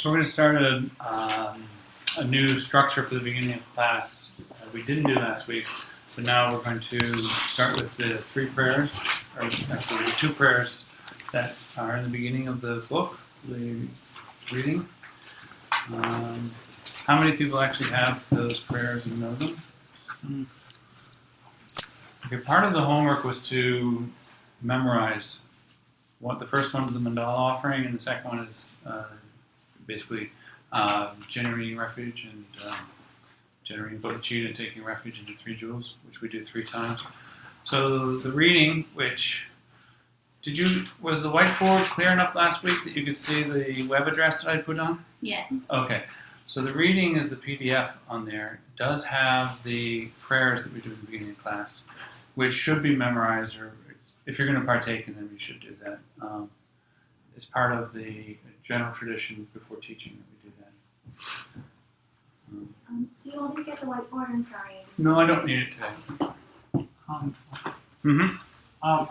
So we're going to start a new structure for the beginning of class. We didn't do last week, but now we're going to start with the three prayers, or actually the two prayers that are in the beginning of the book, the reading. How many people actually have those prayers and know them? Okay, part of the homework was to memorize. The first one is the mandala offering, and the second one is basically generating refuge and generating bodhicitta and taking refuge into three jewels, which we do 3 times. So the reading, which was the whiteboard clear enough last week that you could see the web address that I put on? Yes. Okay. So the reading is the PDF on there. It does have the prayers that we do at the beginning of class, which should be memorized, or if you're going to partake in them, you should do that. It's part of the general tradition before teaching that we do that. Do you want me to get the whiteboard? I'm sorry. No, I don't need it today.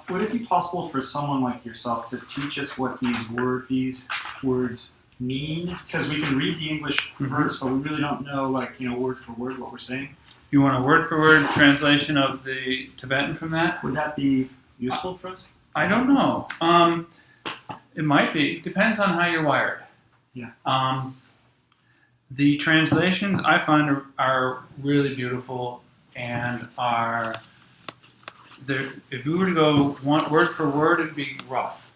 Would it be possible for someone like yourself to teach us what these words mean? Because we can read the English words, but we really don't know, word for word what we're saying. You want a word-for-word translation of the Tibetan from that? Would that be useful for us? I don't know. It might be. Depends on how you're wired. Yeah. The translations I find are really beautiful and are. If we were to go word for word, it'd be rough.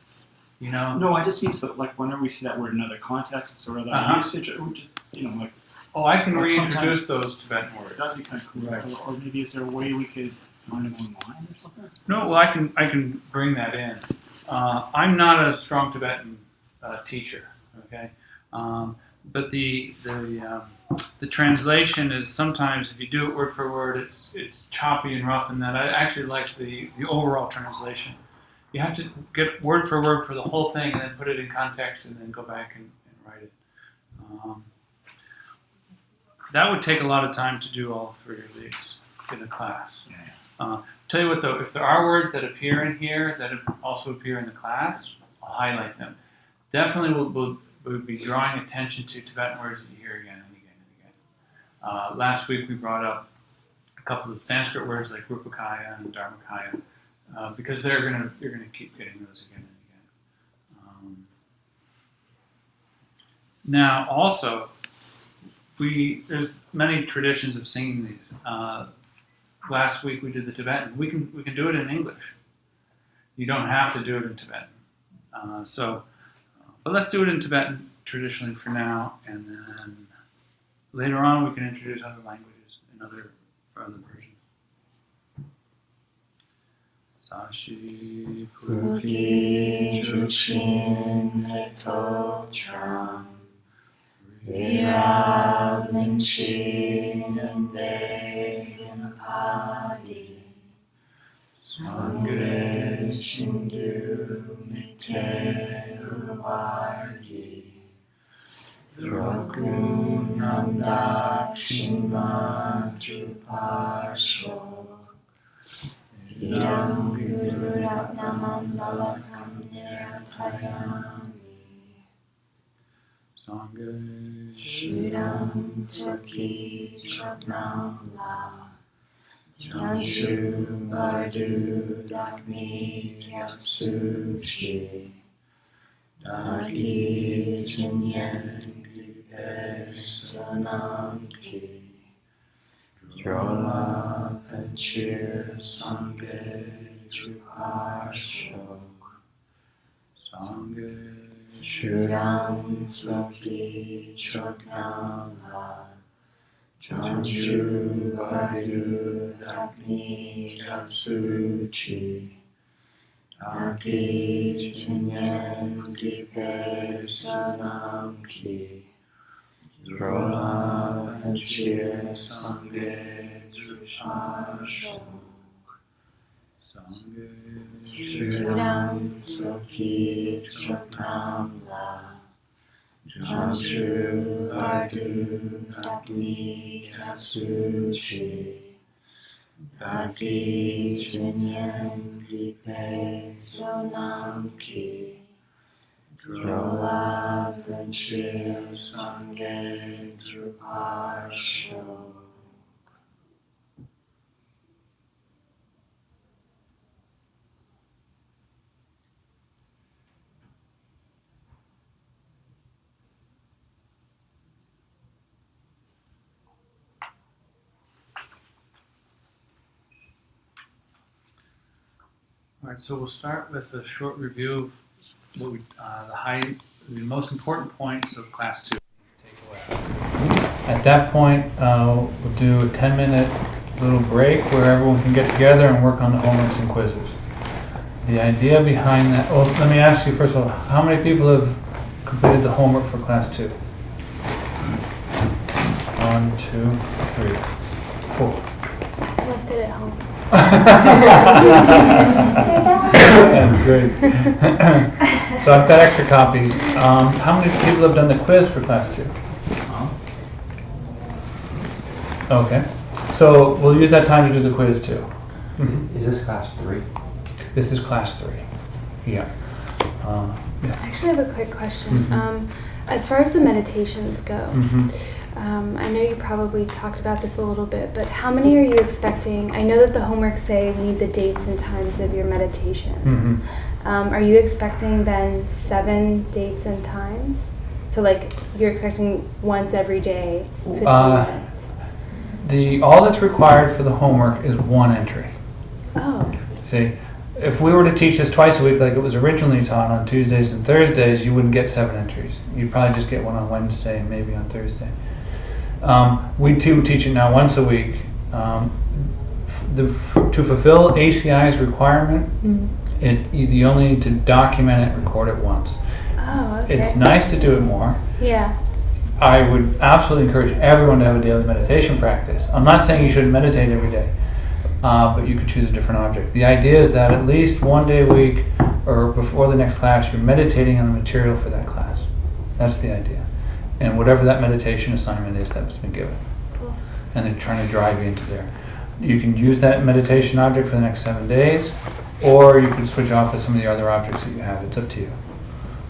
You know. No, I just mean whenever we see that word in other contexts or other usage, Oh, I can reintroduce those Tibetan words. That'd be kind of cool. Right. Or maybe is there a way we could find them online or something? No, well, I can bring that in. I'm not a strong Tibetan teacher, okay? But the translation is sometimes, if you do it word for word, it's choppy and rough in that. I actually like the overall translation. You have to get word for word for the whole thing and then put it in context and then go back and write it. That would take a lot of time to do all 3 of these in a class. Tell you what though, if there are words that appear in here that also appear in the class, I'll highlight them. Definitely we'll be drawing attention to Tibetan words that you hear again and again and again. Last week we brought up a couple of Sanskrit words like Rupakaya and Dharmakaya, because you're gonna keep getting those again and again. Now also, there's many traditions of singing these. Last week we did the Tibetan. We can do it in English. You don't have to do it in Tibetan. But let's do it in Tibetan traditionally for now, and then later on we can introduce other languages and other versions. Sashi Puki Chuchin Heto Chang Vira Lingshin and Degan Padi Sangre Shindu Mite Uvargi Drokun Namdak Shinma Juparsho Yam Guratna Mandala Kamya Tayami Sangha Shridam Soki Choknam La Janshu Bardu Dakmi Kyatsuchi Daki Jinyen Gipe Sonam Ki Drola Panchir Sangha Jupashok Sangha Shridam Soki Choknam La Janshu Bardu Dakmi Kyatsuchi Daki Jinyen Gipe Sonam Ki Drola Panchir Sangha Jupashok Sangha Shridam Soki Choknam La Janshu Bardu Dakmi Kyatsuchi Daki Jinyen Gipe Sonam Ki Drola All right, so we'll start with a short review of what the most important points of class 2. At that point, we'll do a 10-minute little break where everyone can get together and work on the homeworks and quizzes. The idea behind that, well, let me ask you first of all, how many people have completed the homework for class 2? 1, 2, 3, 4. Left it at home. That's great. So I've got extra copies. How many people have done the quiz for class 2? Okay. So we'll use that time to do the quiz too. Is this class 3? This is class 3. Yeah. I actually have a quick question. As far as the meditations go, I know you probably talked about this a little bit, but how many are you expecting? I know that the homework say we need the dates and times of your meditations. Are you expecting then 7 dates and times? So like you're expecting once every day, 15 minutes? All that's required for the homework is 1 entry. Oh. See, if we were to teach this twice a week like it was originally taught on Tuesdays and Thursdays, you wouldn't get 7 entries. You'd probably just get 1 on Wednesday and maybe on Thursday. We too teach it now once a week. To fulfill ACI's requirement, you only need to document it, record it once. Oh, okay. It's nice to do it more. Yeah. I would absolutely encourage everyone to have a daily meditation practice. I'm not saying you shouldn't meditate every day, but you could choose a different object. The idea is that at least 1 day a week or before the next class, you're meditating on the material for that class. That's the idea. And whatever that meditation assignment is that's been given. Cool. And they're trying to drive you into there. You can use that meditation object for the next 7 days, or you can switch off with some of the other objects that you have. It's up to you.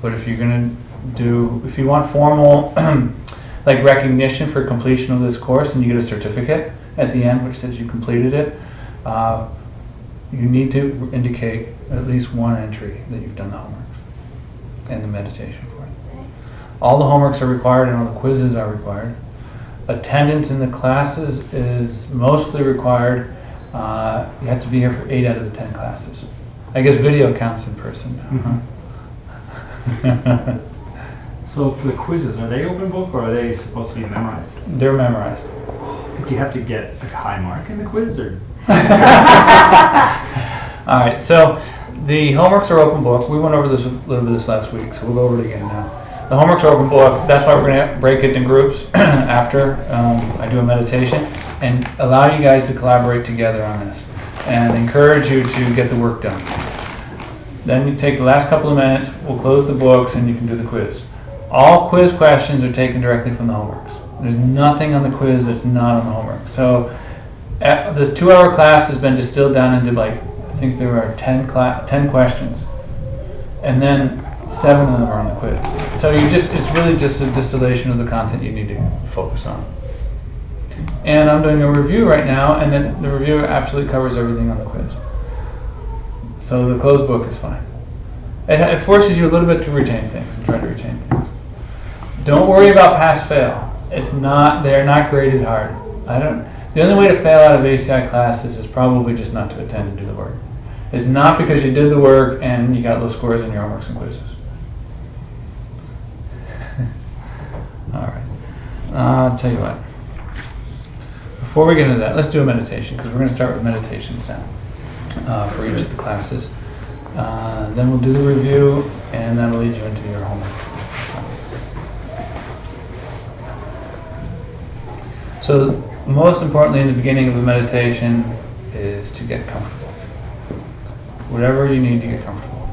But if you're going to if you want formal like recognition for completion of this course and you get a certificate at the end which says you completed it, you need to indicate at least 1 entry that you've done the homework and the meditation for it. All the homeworks are required and all the quizzes are required. Attendance in the classes is mostly required. You have to be here for 8 out of the 10 classes. I guess video counts in person. So for the quizzes, are they open book or are they supposed to be memorized? They're memorized. Do you have to get a high mark in the quiz or? All right, so the homeworks are open book. We went over this a little bit this last week, so we'll go over it again now. The homeworks are open book. That's why we're going to break it in groups after I do a meditation and allow you guys to collaborate together on this and encourage you to get the work done. Then you take the last couple of minutes, we'll close the books, and you can do the quiz. All quiz questions are taken directly from the homeworks. There's nothing on the quiz that's not on the homework. So this 2-hour class has been distilled down into I think there are 10 questions. And then 7 of them are on the quiz. So it's really just a distillation of the content you need to focus on. And I'm doing a review right now, and then the review absolutely covers everything on the quiz. So the closed book is fine. It forces you a little bit to retain things and try to retain things. Don't worry about pass-fail. They're not graded hard. The only way to fail out of ACI classes is probably just not to attend and do the work. It's not because you did the work and you got low scores in your homeworks and quizzes. All right. I'll tell you what. Before we get into that, let's do a meditation because we're going to start with meditations now for each of the classes. Then we'll do the review and that'll lead you into your homework. So most importantly in the beginning of a meditation is to get comfortable. Whatever you need to get comfortable.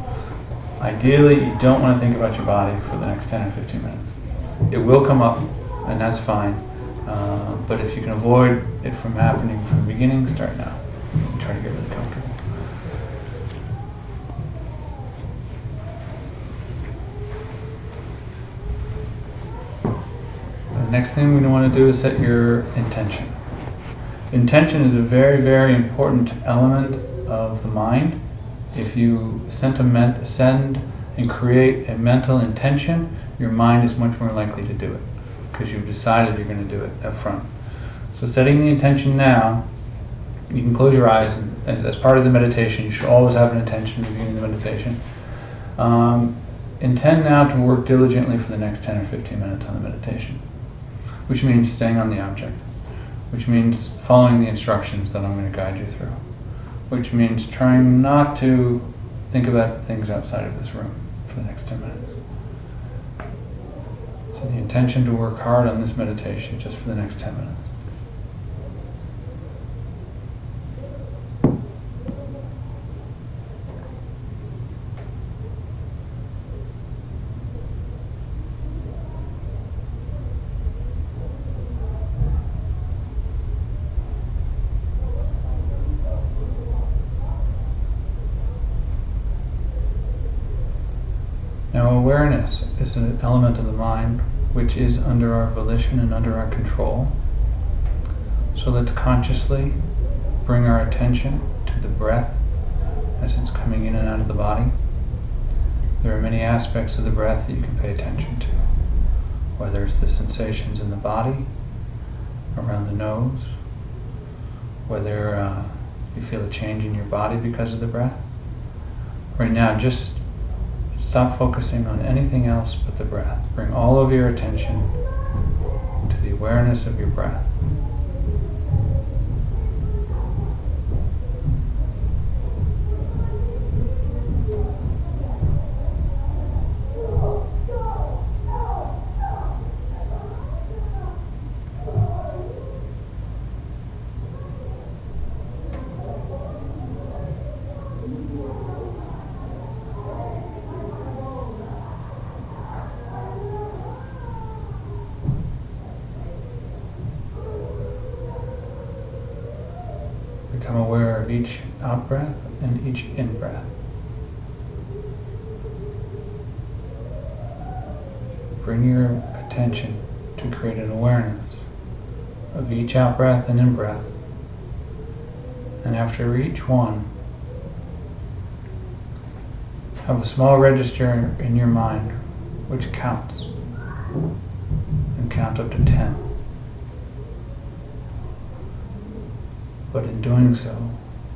Ideally, you don't want to think about your body for the next 10 or 15 minutes. It will come up, and that's fine. But if you can avoid it from happening from the beginning, start now. And try to get really comfortable. next thing we want to do is set your intention. Intention is a very, very important element of the mind. If you send and create a mental intention, your mind is much more likely to do it because you've decided you're going to do it up front. So setting the intention now, you can close your eyes, and as part of the meditation, you should always have an intention at the beginning of the meditation. Intend now to work diligently for the next 10 or 15 minutes on the meditation, which means staying on the object, which means following the instructions that I'm going to guide you through, which means trying not to think about things outside of this room for the next 10 minutes. So the intention to work hard on this meditation just for the next 10 minutes. Now, awareness is an element of the mind which is under our volition and under our control. So let's consciously bring our attention to the breath as it's coming in and out of the body. There are many aspects of the breath that you can pay attention to, whether it's the sensations in the body, around the nose, whether you feel a change in your body because of the breath. Right now, just stop focusing on anything else but the breath. Bring all of your attention to the awareness of your breath. Become aware of each out-breath and each in-breath. Bring your attention to create an awareness of each out-breath and in-breath. And after each one, have a small register in your mind which counts. And count up to 10. But in doing so,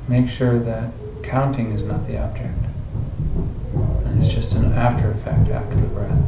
make sure that counting is not the object, and it's just an after effect after the breath.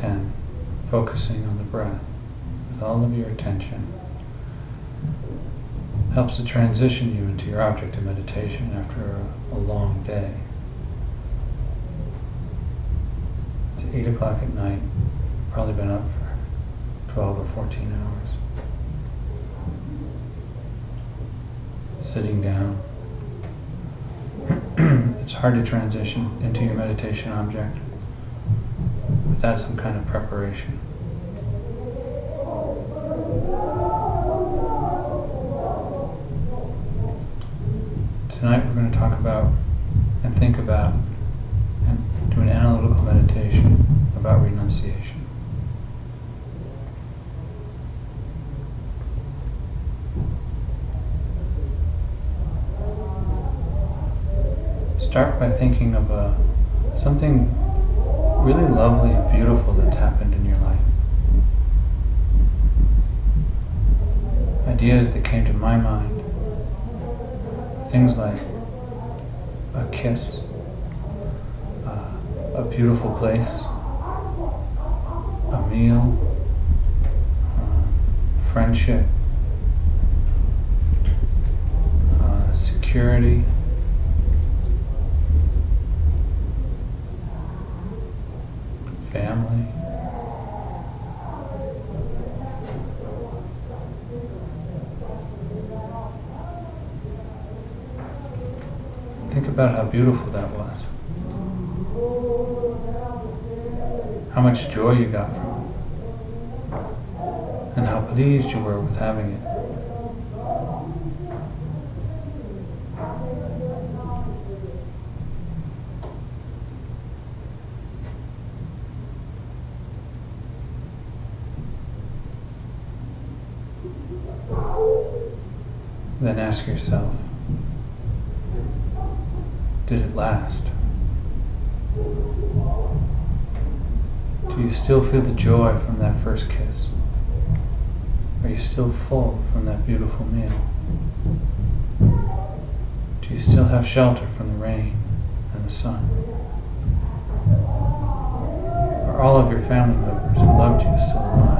10, focusing on the breath with all of your attention helps to transition you into your object of meditation after a long day. It's 8 o'clock at night, probably been up for 12 or 14 hours. Sitting down. It's hard to transition into your meditation object without some kind of preparation. Tonight we're going to talk about and think about and do an analytical meditation about renunciation. Start by thinking of something really lovely and beautiful that's happened in your life. Ideas that came to my mind. Things like a kiss, a beautiful place, a meal, friendship, security, family. Think about how beautiful that was. How much joy you got from it. And how pleased you were with having it. Then ask yourself, did it last? Do you still feel the joy from that first kiss? Are you still full from that beautiful meal? Do you still have shelter from the rain and the sun? Are all of your family members who loved you still alive?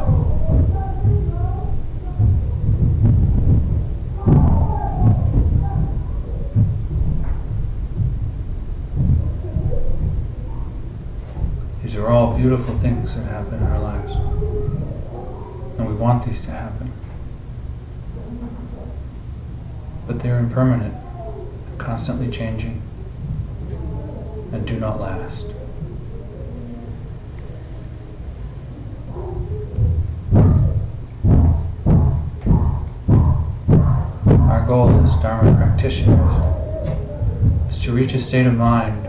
These are all beautiful things that happen in our lives. And we want these to happen. But they're impermanent, constantly changing, and do not last. Our goal as Dharma practitioners is to reach a state of mind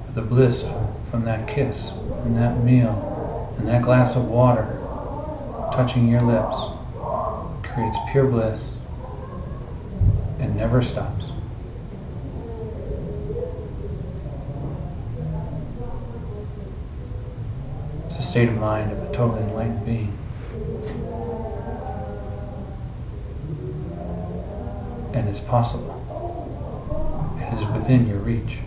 with the bliss from that kiss, and that meal, and that glass of water touching your lips creates pure bliss and never stops. It's a state of mind of a totally enlightened being. And it's possible. It is within your reach.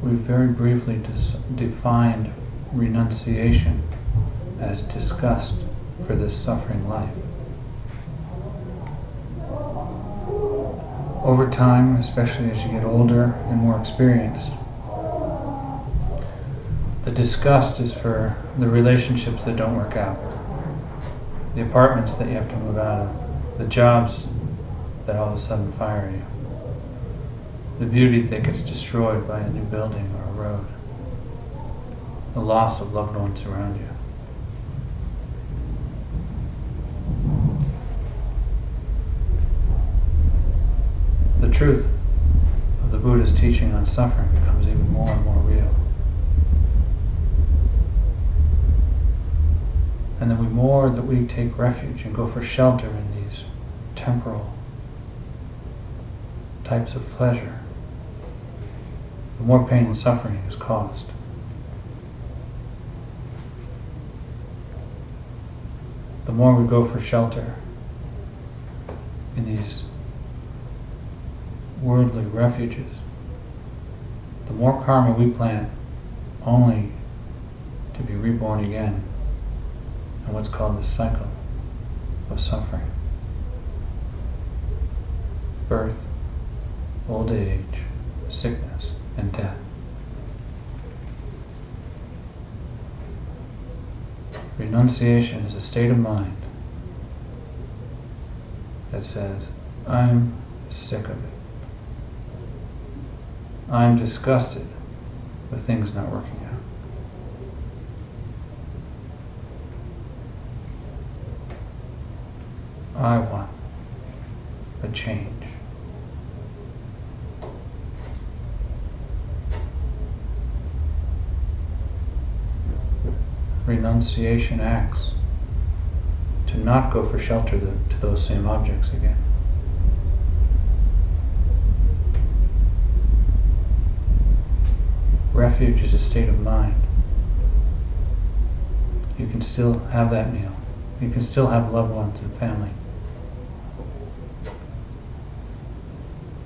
We very briefly defined renunciation as disgust for this suffering life. Over time, especially as you get older and more experienced, the disgust is for the relationships that don't work out, the apartments that you have to move out of, the jobs that all of a sudden fire you, the beauty that gets destroyed by a new building or a road, the loss of loved ones around you. The truth of the Buddha's teaching on suffering becomes even more and more real. And the more that we take refuge and go for shelter in these temporal types of pleasure, the more pain and suffering is caused. The more we go for shelter in these worldly refuges, the more karma we plant only to be reborn again in what's called the cycle of suffering. Birth, old age, sickness, and death. Renunciation is a state of mind that says, I'm sick of it. I'm disgusted with things not working out. I want a change. Renunciation acts to not go for shelter to those same objects again. Refuge is a state of mind. You can still have that meal. You can still have loved ones and family.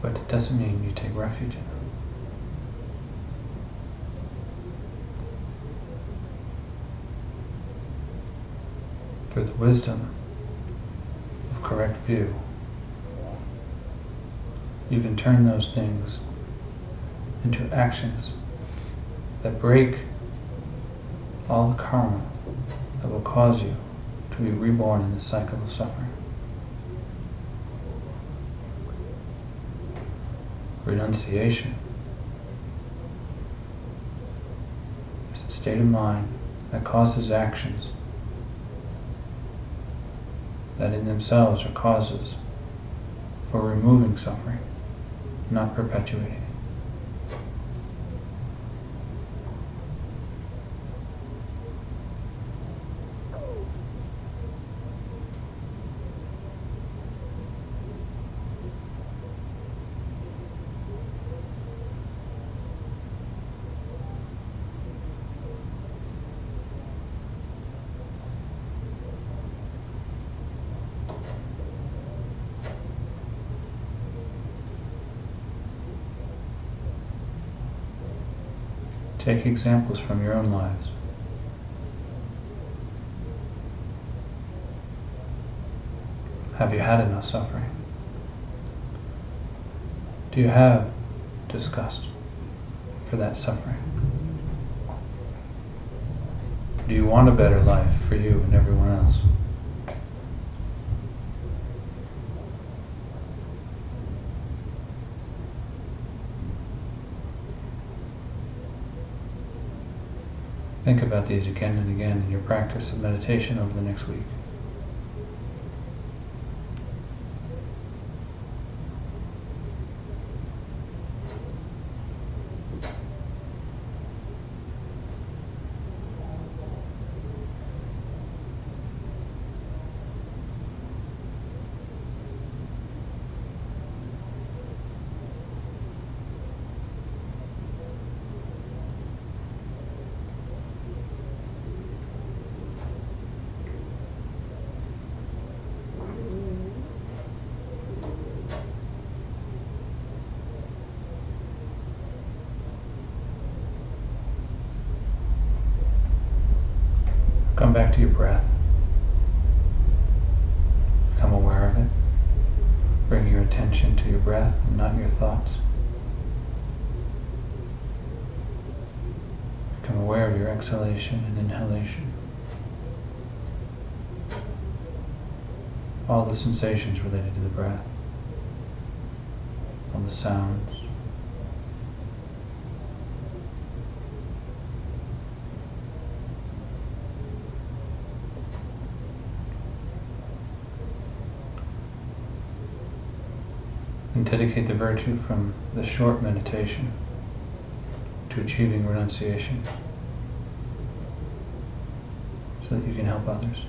But it doesn't mean you take refuge in them. Through the wisdom of correct view, you can turn those things into actions that break all the karma that will cause you to be reborn in the cycle of suffering. Renunciation is a state of mind that causes actions that in themselves are causes for removing suffering, not perpetuating it. Take examples from your own lives. Have you had enough suffering? Do you have disgust for that suffering? Do you want a better life for you and everyone else? Think about these again and again in your practice of meditation over the next week. Come back to your breath. Become aware of it. Bring your attention to your breath and not your thoughts. Become aware of your exhalation and inhalation. All the sensations related to the breath. All the sounds. And dedicate the virtue from the short meditation to achieving renunciation so that you can help others.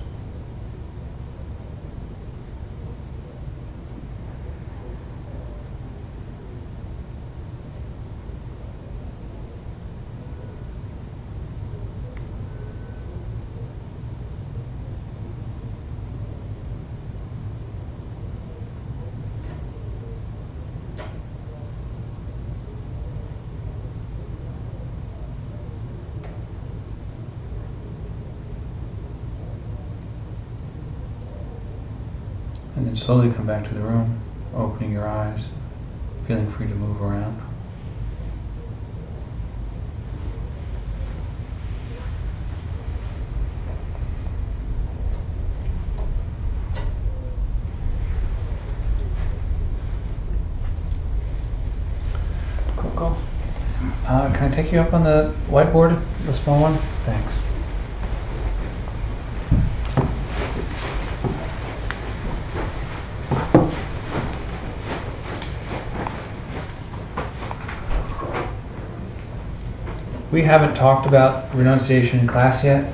And then slowly come back to the room, opening your eyes, feeling free to move around. Coco, can I take you up on the whiteboard, the small one? Thanks. We haven't talked about renunciation in class yet.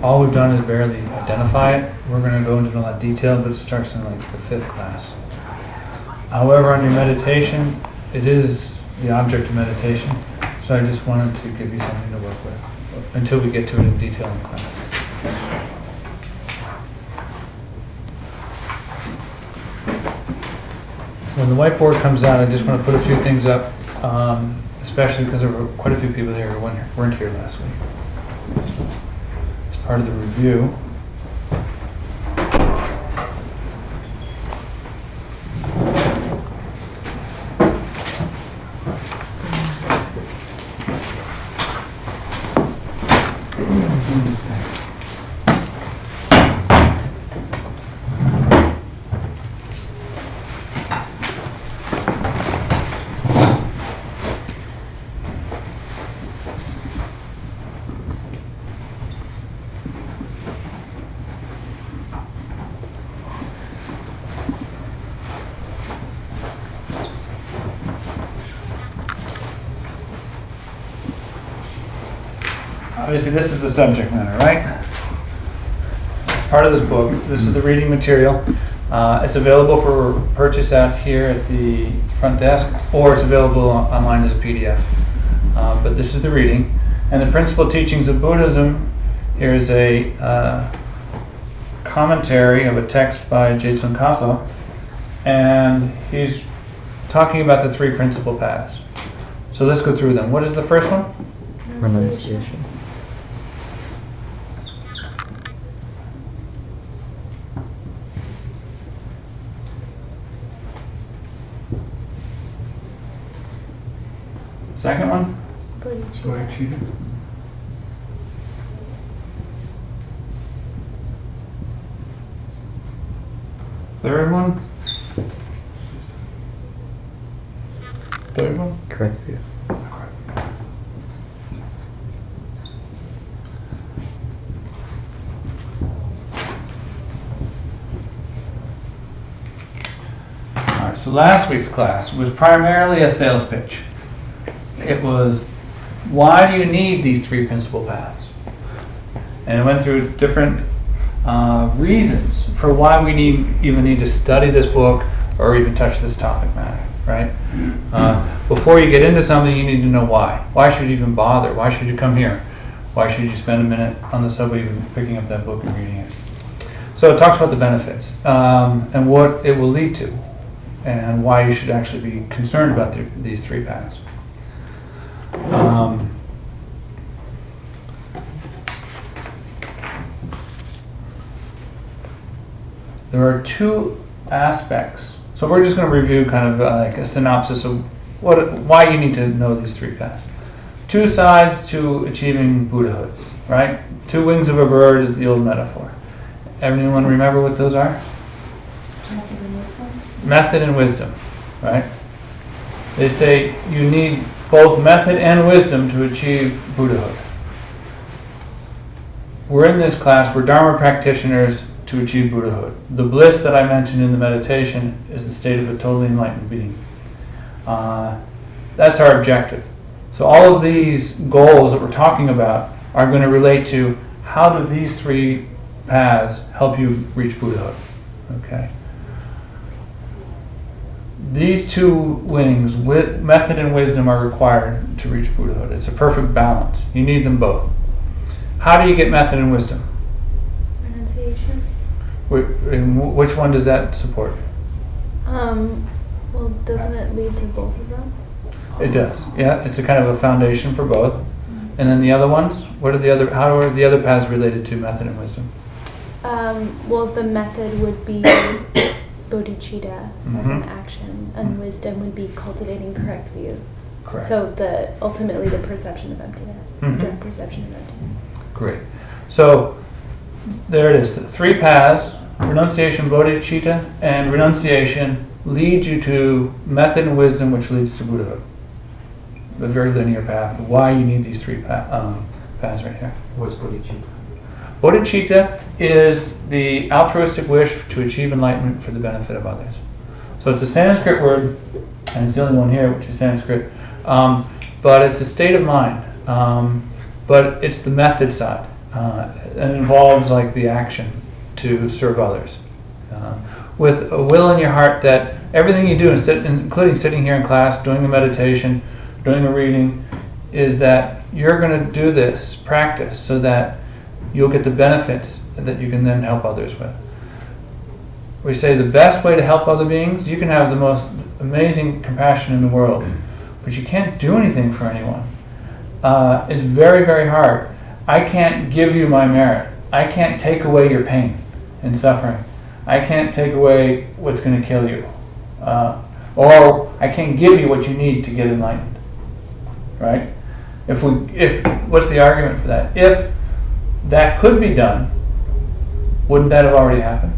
All we've done is barely identify it. We're going to go into a lot of detail, but it starts in like the 5th class. However, on your meditation, it is the object of meditation. So I just wanted to give you something to work with until we get to it in detail in class. When the whiteboard comes out, I just want to put a few things up. Especially because there were quite a few people there who weren't here last week. As part of the review, obviously this is the subject matter, right? It's part of this book. This is the reading material. It's available for purchase out here at the front desk, or it's available online as a PDF. But this is the reading. And the Principal Teachings of Buddhism, here is a commentary of a text by Jetsun Kappa. And he's talking about the 3 principal paths. So let's go through them. What is the first one? Renunciation. Second one? Bodhicitta. Third one? Third one? Correct view. Alright, so last week's class was primarily a sales pitch. It was, why do you need these 3 principal paths? And it went through different reasons for why we even need to study this book or even touch this topic matter, right? Before you get into something, you need to know why. Why should you even bother? Why should you come here? Why should you spend a minute on the subway even picking up that book and reading it? So it talks about the benefits and what it will lead to and why you should actually be concerned about these 3 paths. There are 2 aspects. So we're just going to review kind of like a synopsis of why you need to know these 3 paths. 2 sides to achieving Buddhahood, right? 2 wings of a bird is the old metaphor. Everyone remember what those are? Method and wisdom, right? They say you need both method and wisdom to achieve Buddhahood. We're in this class, we're Dharma practitioners to achieve Buddhahood. The bliss that I mentioned in the meditation is the state of a totally enlightened being. That's our objective. So all of these goals that we're talking about are going to relate to how do these 3 paths help you reach Buddhahood. Okay. These 2 wings, method and wisdom, are required to reach Buddhahood. It's a perfect balance. You need them both. How do you get method and wisdom? Renunciation. Which one does that support? Well, doesn't it lead to both of them? It does. Yeah, it's a kind of a foundation for both. And then the other ones, how are the other paths related to method and wisdom? Well, the method would be bodhicitta as an action, and wisdom would be cultivating correct view. Correct. So ultimately the perception of emptiness, direct perception of emptiness. Great. So there it is. The three paths: renunciation, bodhicitta, and renunciation lead you to method and wisdom, which leads to Buddhahood. A very linear path. Why you need these three paths right here. What's bodhicitta? Bodhicitta is the altruistic wish to achieve enlightenment for the benefit of others. So it's a Sanskrit word, and it's the only one here, which is Sanskrit. But it's a state of mind. But it's the method side. And it involves like the action to serve others. With a will in your heart that everything you do, including sitting here in class, doing a meditation, doing a reading, is that you're going to do this practice so that you'll get the benefits that you can then help others with. We say the best way to help other beings, you can have the most amazing compassion in the world, but you can't do anything for anyone. It's very, very hard. I can't give you my merit. I can't take away your pain and suffering. I can't take away what's going to kill you. Or I can't give you what you need to get enlightened. Right? If what's the argument for that? If that could be done, wouldn't that have already happened?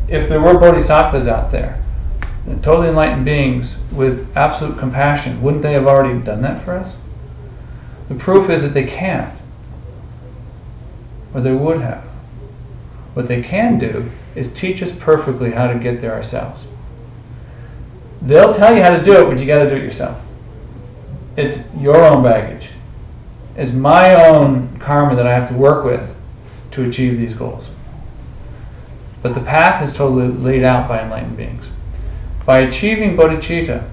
If there were bodhisattvas out there, totally enlightened beings with absolute compassion, wouldn't they have already done that for us? The proof is that they can't, or they would have. What they can do is teach us perfectly how to get there ourselves. They'll tell you how to do it, but you got to do it yourself. It's your own baggage. It's my own karma that I have to work with to achieve these goals. But the path is totally laid out by enlightened beings. By achieving bodhicitta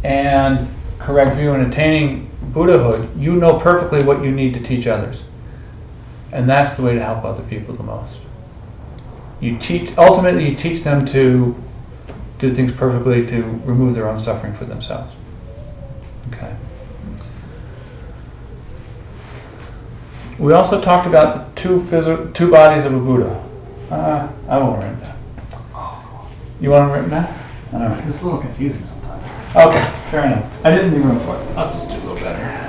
and correct view and attaining Buddhahood, you know perfectly what you need to teach others. And that's the way to help other people the most. Ultimately you teach them to do things perfectly to remove their own suffering for themselves. Okay. We also talked about the two bodies of a Buddha. I won't write it down. You want them written down? All right. It's a little confusing sometimes. Okay, fair enough. I didn't leave room for it. I'll just do a little better.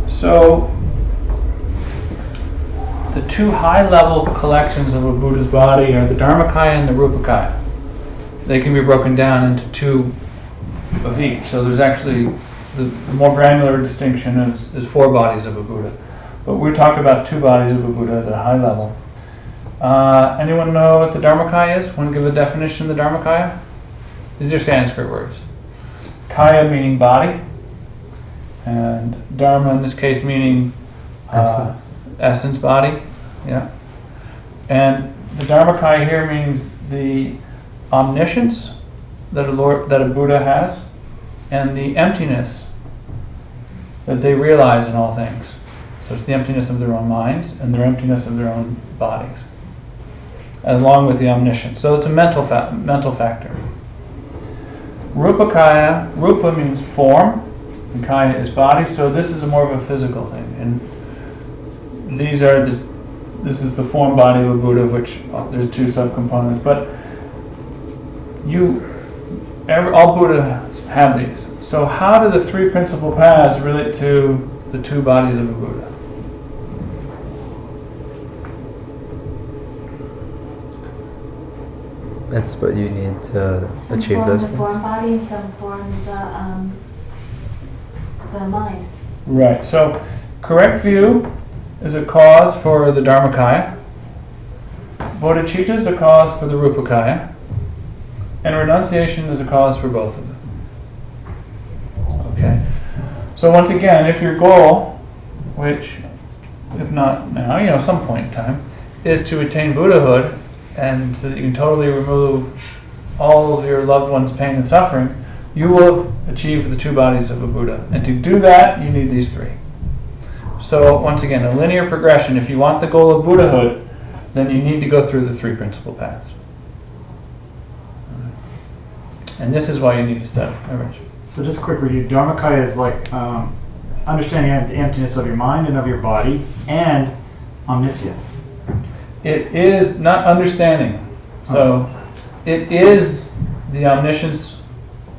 So, the two high-level collections of a Buddha's body are the Dharmakaya and the Rupakaya. They can be broken down into two of each. So there's actually the more granular distinction is four bodies of a Buddha. But we talk about two bodies of a Buddha at a high level. Anyone know what the Dharmakaya is? Want to give a definition of the Dharmakaya? These are Sanskrit words. Kaya meaning body, and Dharma in this case meaning essence, body. Yeah. And the Dharmakaya here means the omniscience that a Buddha has, and the emptiness that they realize in all things. So it's the emptiness of their own minds and their emptiness of their own bodies, along with the omniscience. So it's a mental factor. Rupakaya, Rupa means form, and Kaya is body. So this is more of a physical thing, and this is the form body of a Buddha, which there's two subcomponents. But all Buddhas have these. So how do the three principal paths relate to the two bodies of a Buddha? That's what you need to achieve those things. Some form the form body and some form the mind. Right. So correct view is a cause for the Dharmakaya. Bodhicitta is a cause for the Rupakaya. And renunciation is a cause for both of them. Okay. So once again, if your goal, which if not now, some point in time, is to attain Buddhahood, and so that you can totally remove all of your loved one's pain and suffering, you will achieve the two bodies of a Buddha. And to do that, you need these three. So once again, a linear progression. If you want the goal of Buddhahood, then you need to go through the three principal paths. And this is why you need to study. So just a quick review. Dharmakaya is like understanding the emptiness of your mind and of your body, and omniscience. It is not understanding. So it is the omniscience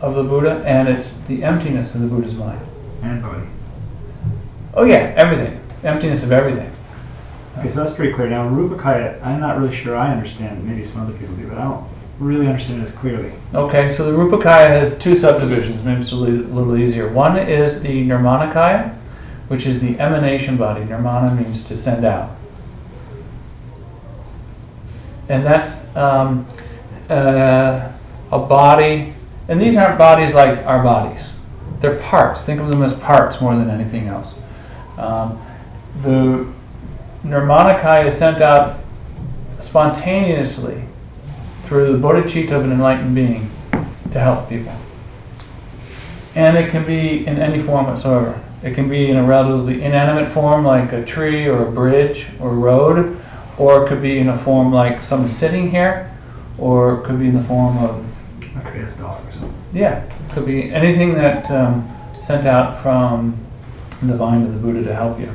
of the Buddha, and it's the emptiness of the Buddha's mind. And body. Oh yeah, everything. Emptiness of everything. Okay, so that's pretty clear. Now, Rupakaya, I'm not really sure I understand. Maybe some other people do, but I don't really understand this clearly. Okay, so the Rupakaya has two subdivisions. Maybe it's a little easier. One is the Nirmanakaya, which is the emanation body. Nirmana means to send out. And that's a body, and these aren't bodies like our bodies. They're parts. Think of them as parts more than anything else. The Nirmanakaya is sent out spontaneously through the bodhicitta of an enlightened being to help people. And it can be in any form whatsoever. It can be in a relatively inanimate form like a tree or a bridge or a road, or it could be in a form like someone sitting here, or it could be in the form of A trans dog or something. yeah, it could be anything that sent out from the mind of the Buddha to help you.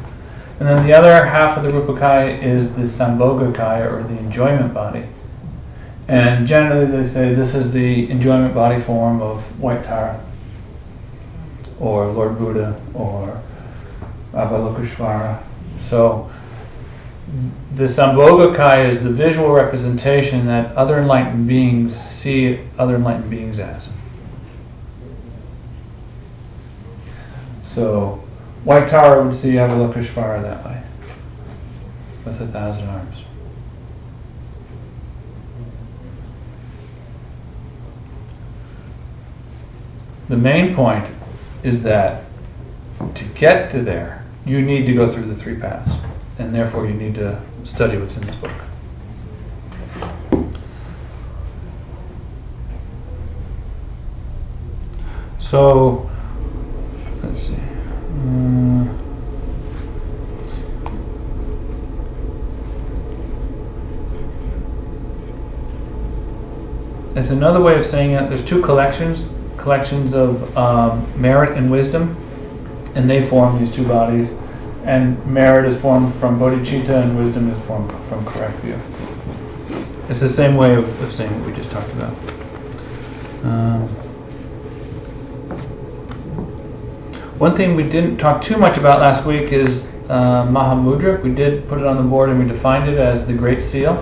And then the other half of the Rupakaya is the Sambhogakaya, or the enjoyment body. And generally they say this is the enjoyment body form of White Tara, or Lord Buddha, or Avalokiteshvara. So the Sambhogakaya is the visual representation that other enlightened beings see other enlightened beings as. So White Tara would see Avalokiteshvara that way, with 1,000 arms. The main point is that to get to there, you need to go through the three paths, and therefore you need to study what's in this book. So, let's see. There's another way of saying it. There's two collections of merit and wisdom, and they form these two bodies. And merit is formed from bodhicitta, and wisdom is formed from correct view. It's the same way of saying what we just talked about. One thing we didn't talk too much about last week is Mahamudra. We did put it on the board and we defined it as the Great Seal,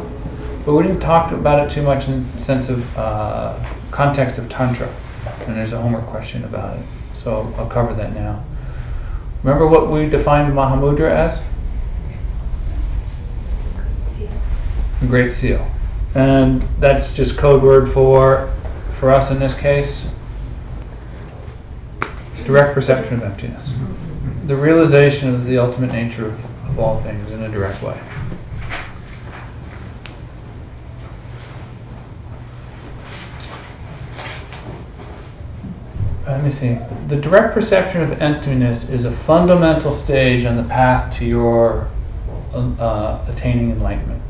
but we didn't talk about it too much in the sense of context of Tantra. And there's a homework question about it, so I'll cover that now. Remember what we defined Mahamudra as? Seal. The Great Seal. And that's just code word for us in this case, direct perception of emptiness. The realization of the ultimate nature of all things in a direct way. Let me see. The direct perception of emptiness is a fundamental stage on the path to your attaining enlightenment.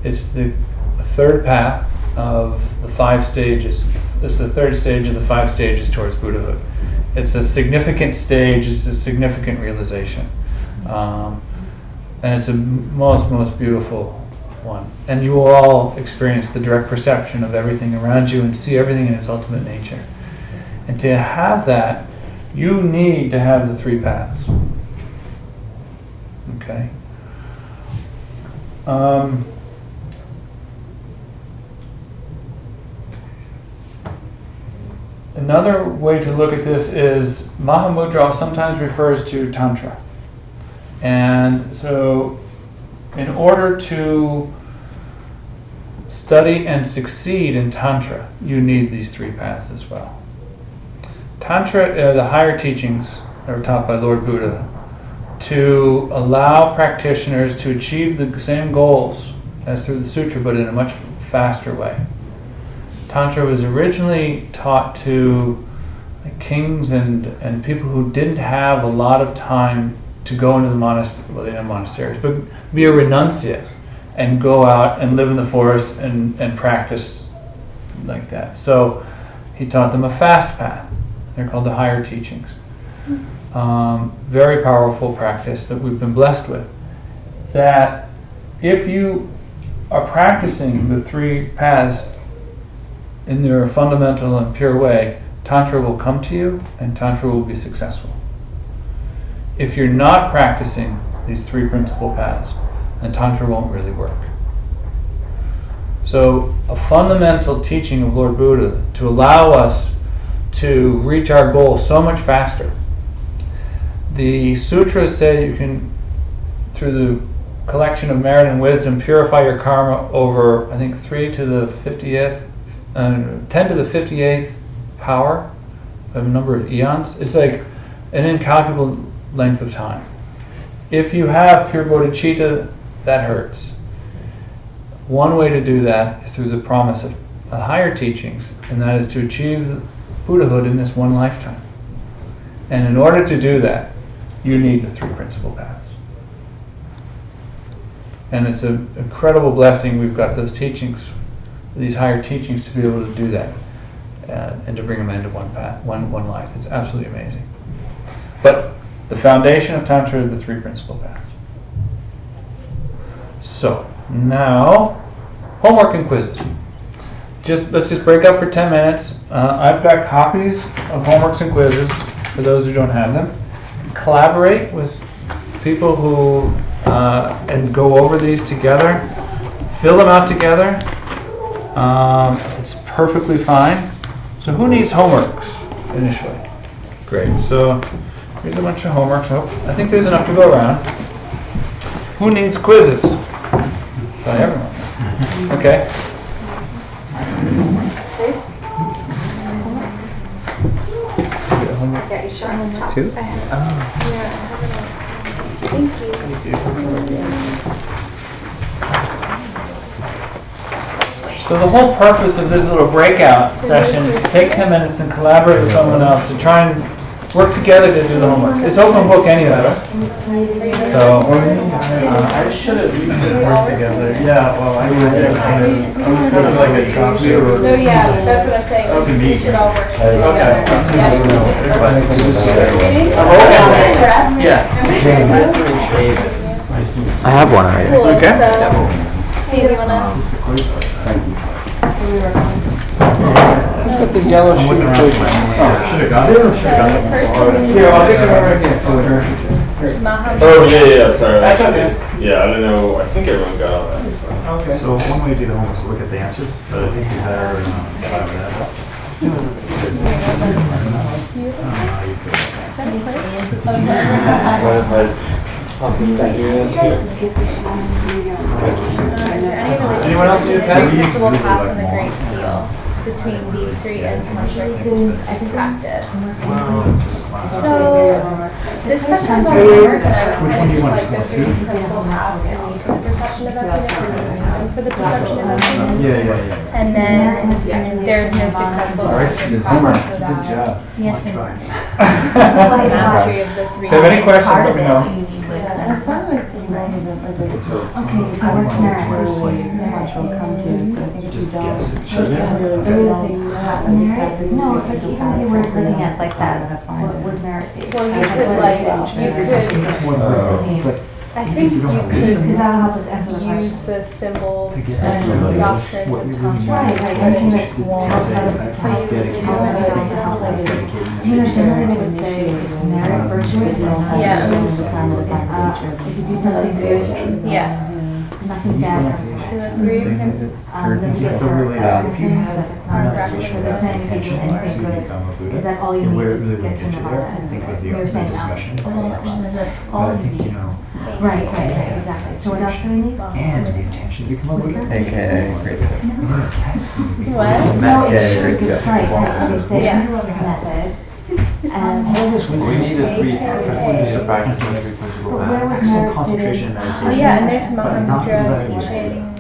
It's the third path of the 5 stages. It's the third stage of the 5 stages towards Buddhahood. It's a significant stage. It's a significant realization, and it's a most beautiful one. And you will all experience the direct perception of everything around you and see everything in its ultimate nature. And to have that, you need to have the 3 paths. Okay? Another way to look at this is Mahamudra sometimes refers to Tantra. And so in order to study and succeed in Tantra, you need these 3 paths as well. Tantra are the higher teachings that were taught by Lord Buddha to allow practitioners to achieve the same goals as through the sutra, but in a much faster way. Tantra was originally taught to kings and people who didn't have a lot of time to go into the monastery, well, they didn't have monasteries, but be a renunciate and go out and live in the forest and practice like that. So he taught them a fast path. They're called the higher teachings. Very powerful practice that we've been blessed with. That if you are practicing the three paths in their fundamental and pure way, Tantra will come to you and Tantra will be successful. If you're not practicing these three principal paths, then Tantra won't really work. So a fundamental teaching of Lord Buddha to allow us to reach our goal so much faster. The sutras say you can, through the collection of merit and wisdom, purify your karma over, I think, 10 to the 58th power of a number of eons. It's like an incalculable length of time. If you have pure bodhicitta, that hurts. One way to do that is through the promise of higher teachings, and that is to achieve Buddhahood in this one lifetime. And in order to do that, you need the three principal paths. And it's an incredible blessing we've got those teachings, these higher teachings, to be able to do that and to bring them into one path, one life. It's absolutely amazing. But the foundation of Tantra are the three principal paths. So now, homework and quizzes. Let's just break up for 10 minutes. I've got copies of homeworks and quizzes for those who don't have them. Collaborate with people who and go over these together. Fill them out together. It's perfectly fine. So who needs homeworks initially? Great. So here's a bunch of homeworks. Oh, I think there's enough to go around. Who needs quizzes? By everyone. Okay. Two? Thank you. So the whole purpose of this little breakout session is to take 10 minutes and collaborate with someone else to try and work together to do the homework. It's open book anyway. So I should have worked together. Yeah, well, I was like a copy or No, yeah, that's what I'm saying. To We me. should all work Okay. together. yeah. I have one already. Cool. Okay. So, see if you want to. Who's got the yellow sheet of paper? Should have got it. Here, I'll take it right here. Oh, yeah, sorry. That's okay. Yeah, I don't know. I think everyone got all that. Okay. So one way to do the homework is to look at the answers, but I think it's better have that. What if I pop this back here? Anyone else need a pen? Principal path and the Great Seal between these three and Tantra and practice. So this question is on homework, and I would kind of just like go through the principal paths and lead to the perception of emptiness and then for the perception of emptiness. Yeah. And then there's no successful Tantric practice without mastery of the three. If you have any questions, let me know. Okay, so what's merit versus merit will come to, so I think if you don't. No, but even if you were looking at like that, what would merit be? Well, you could like, I think you Because could that'll help us answer the question. use the symbols To get and actually doctrines what of you Tantra. Right, right, and everything just that's one outside of the for you to dedicated. use. Do you understand that they would say it's merit virtuous and not Yeah. if you do something good, Yeah. nothing bad comes from So it. the three principles. Then you get It's a sort of really, practice things that it's not practice so they're saying if you do anything good, is that all you need Where it to really get to went into there, I Nirvana? think, was the You're saying discussion. that's But I all you think, need. you know, Right, exactly. So what else do we need? and the intention to become a Buddha. AKA Great Seal. What? No, it's Yeah, true, great it's seal. right, they say Yeah. method. And We need the three principles of practice and the three but principal where paths. would Excellent merit concentration fit in? meditation. Yeah, and there's But not Mahamudra anxiety. teaching.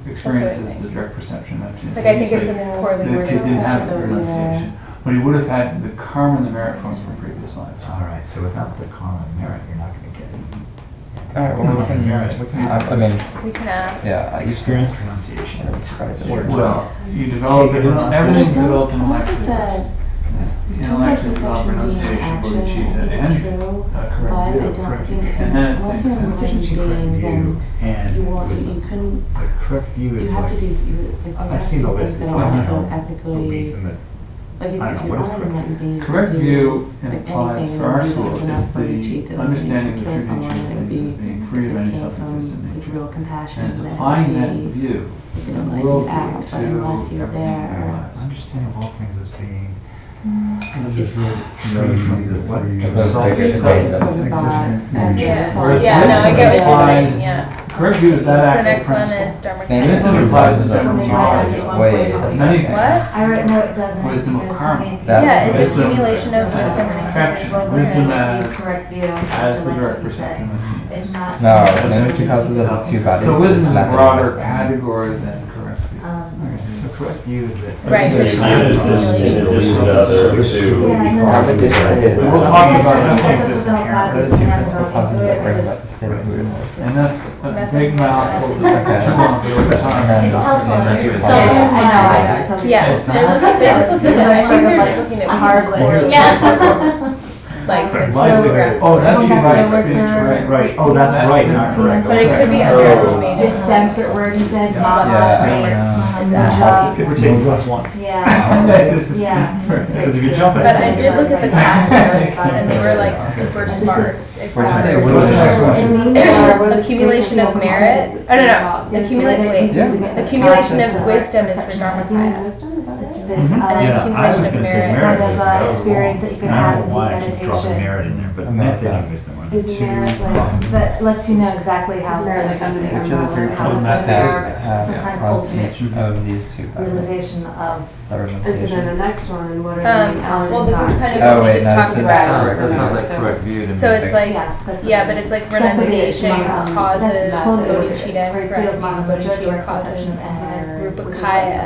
one experience That's what I is the think. direct perception of emptiness. Like, I And you think it's say a poorly the worded kid didn't have the question. renunciation, but he would have had the karma and the merit from previous lives. All right, so without the karma and merit, you're not going to get it. Alright, well, we can, I mean, We can ask. yeah, Experience pronunciation. Well, you develop it, everything's developed intellectually. Intellectually develop pronunciation, bodhicitta, and correct view. And then it's And the correct view is like, I've seen the list, it's like, belief in the, I don't know, what is correct? correct view implies for our school is the understanding of the true nature of things as being free of any self-existent nature. And it's applying that view, the worldview, to everything in our lives. Understanding all things as being free from the what? Yeah, no, I get what you're saying, yeah. Correct view is that The actual next one principle. is Dharma. Maybe this Wisdom implies is that implies way, that's many not- things. What? I wrote, no, it doesn't. Wisdom of because karma. something- That- Yeah, it's Wisdom accumulation of as wisdom and perfection. accumulation. Wisdom Use as correct view. the like direct you perception said. of meaning. It's not. No, maybe two houses of the two bodies. So wisdom is a method of broader wisdom. category than correct view. So correct view is that. Right, but it's not accumulation. Yeah, but this is. We'll talk about that. Those are two principal causes that bring about the state of Buddha. And that's a big mouthful. Okay. And then, That's then So, yeah, they're just looking at, I think they're just looking at hardcore. Yeah. Like, the Livelihood. Oh, that's right, speech correct. Right, oh, that's right, not correct. But it could be underestimated. This Sanskrit word you said, mama, Yeah. We're taking plus one. Yeah. Yeah. So if you jump it. But I did look at the class notes, and they were like super smart. What'd you say? It's What was the next one? accumulation of merit. Oh, no. Accumulation of wisdom is for Dharmakaya. This And then Yeah, I was accumulation of gonna say merit. merit kind is of another experience that you can one. I have don't in know why I deep keep dropping meditation. merit in there, but I'm method not and wisdom are Is two. merit like, that lets you know exactly how Which of the three how principles to have some kind of caused ultimate each of these two bodies? realization of. Renunciation. next one, what Well, this is kind of Oh, what we wait, just no, talked this is about. That sounds like correct view to me. So it's like, Yeah, that's. yeah, but it's like That's what it is. renunciation causes That's totally what it is. bodhicitta, Right, correct sales view, model, bodhicitta direct causes perception of emptiness, which is rupakaya,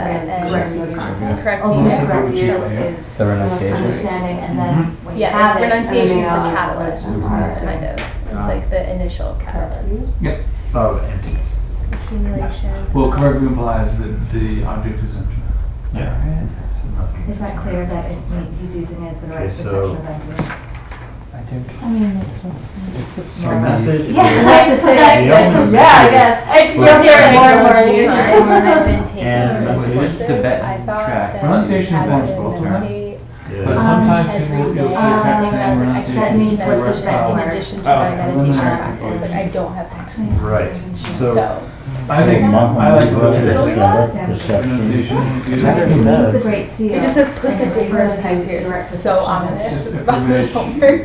correct view. and correct Ultimate view. correct view is So renunciation. understanding, and then when you Yeah, have it, renunciation is the everything else catalyst, is hard. kind of. It's like the initial catalyst. Of emptiness. Accumulation. Well, correct view implies that the object is empty. Yeah. So nothing. Is that clear that he's using it as the right Okay, so- perception of emptiness? I do. I mean, So method. yeah, I have to say that. The element Yeah, I is- guess. You'll hear it more and more. I've been taking And these so this courses, Tibetan I thought track. that Pronunciation you had bends to both ways. meditate But Yeah. sometimes every people, you'll see day. a text saying That renunciation means is what's direct the best power. in addition to Oh, my meditation eliminate practice, like I don't have time. Right, so. So, I think, I like to look at Middle it. class? Pronunciation. It never It's said. the great seal. it just says put the And different it times here, direct it's so perception. ominous It's about the just homework.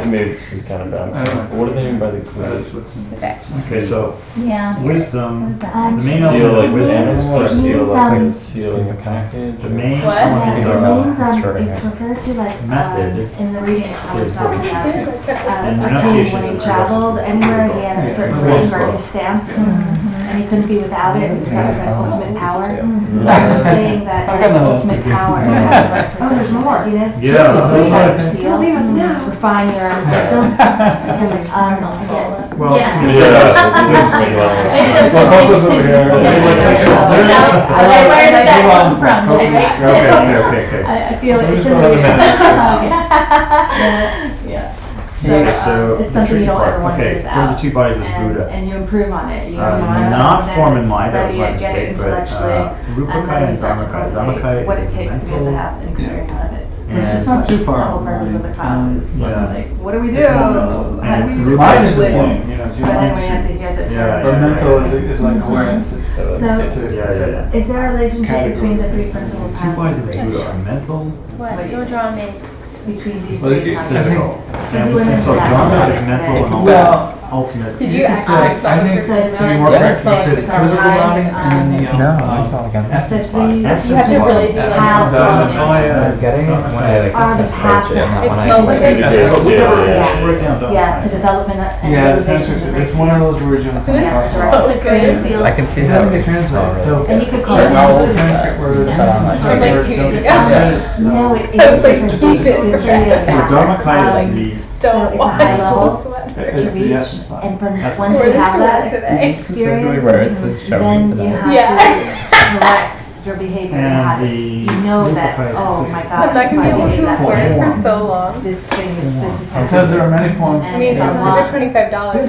Maybe this is kind of bad. I don't know. What do they mean by the That's correct? what's in Okay. Okay, so Yeah. wisdom, the Um, main Seal element like of the wisdom is animal or It seal means, like um, a sealing a package? the or- main What? element It of means, Schrodinger. it's referred to like, Method in the reading I was is talking about, And a king renunciation when he is traveled anywhere, he had a certain ring or his stamp, and he couldn't be without it, because that was like ultimate power. So I'm saying that I've like, got another ultimate sticky. power, and having the right perception of emptiness, Yeah, is that's the what right I think. seal, refine your own wisdom. Well, Yeah, so it didn't say that. Well, both of them are here. I like where did that come from? Okay. I feel So it just should go to the be. minutes. Yeah. Okay, so It's the something tricky you don't part. ever want to Okay, live what are the out. two bodies of And, Buddha? and you improve on it. You Not form and mind, that was my study it, get it mistake, but intellectually, and Rupakaya then you and start to Dharmakaya. cultivate Dharmakaya what it is takes to be able to mental, have an experience of it. Which and is not too the far whole purpose of the classes. Yeah. Like, what do we do? How do we And Mind is the live? point, you know, But then we have to hear the Yeah, But term. mental is like awareness. It's So- a- Is there a relationship between the three principal The two bodies of paths? Buddha are mental, What? Don't draw me. Between these Well, three it- paths? physical. So you went And so into that Dharma one is today. mental and all Well, that. Ultimate. Did you could ask say- about I think So to be no, more Yes. correct, you said physical body and then the No, I saw it again. essence So body. you Essence have to body. really do like How a strong solid- Oh, yeah. I was getting it when I like Or this just have approach it, not It's when I. so like- Yeah, to development and Yeah, the realization Sanskrit, of it's one of those words you don't come Yes, across. right. Okay. I can see It how doesn't get it's translated, small, so. And you could call Our it old Buddhism. Sanskrit word. Shut on my From like 2 years ago. No, it is I was like, different. keep it It's forever. very So Dharmakaya is the So Don't it's a watch high level. those sweat. to reach, essence part. and from Essence. once Or you this have to work that today. experience, Where it's a show then today. you have Yeah. to correct your behavior and And habits. the You know that, lubrifier oh is my this- God, I'm not gonna be able to afford it for so long. this thing is Because there are many forms. I mean, it's $125, so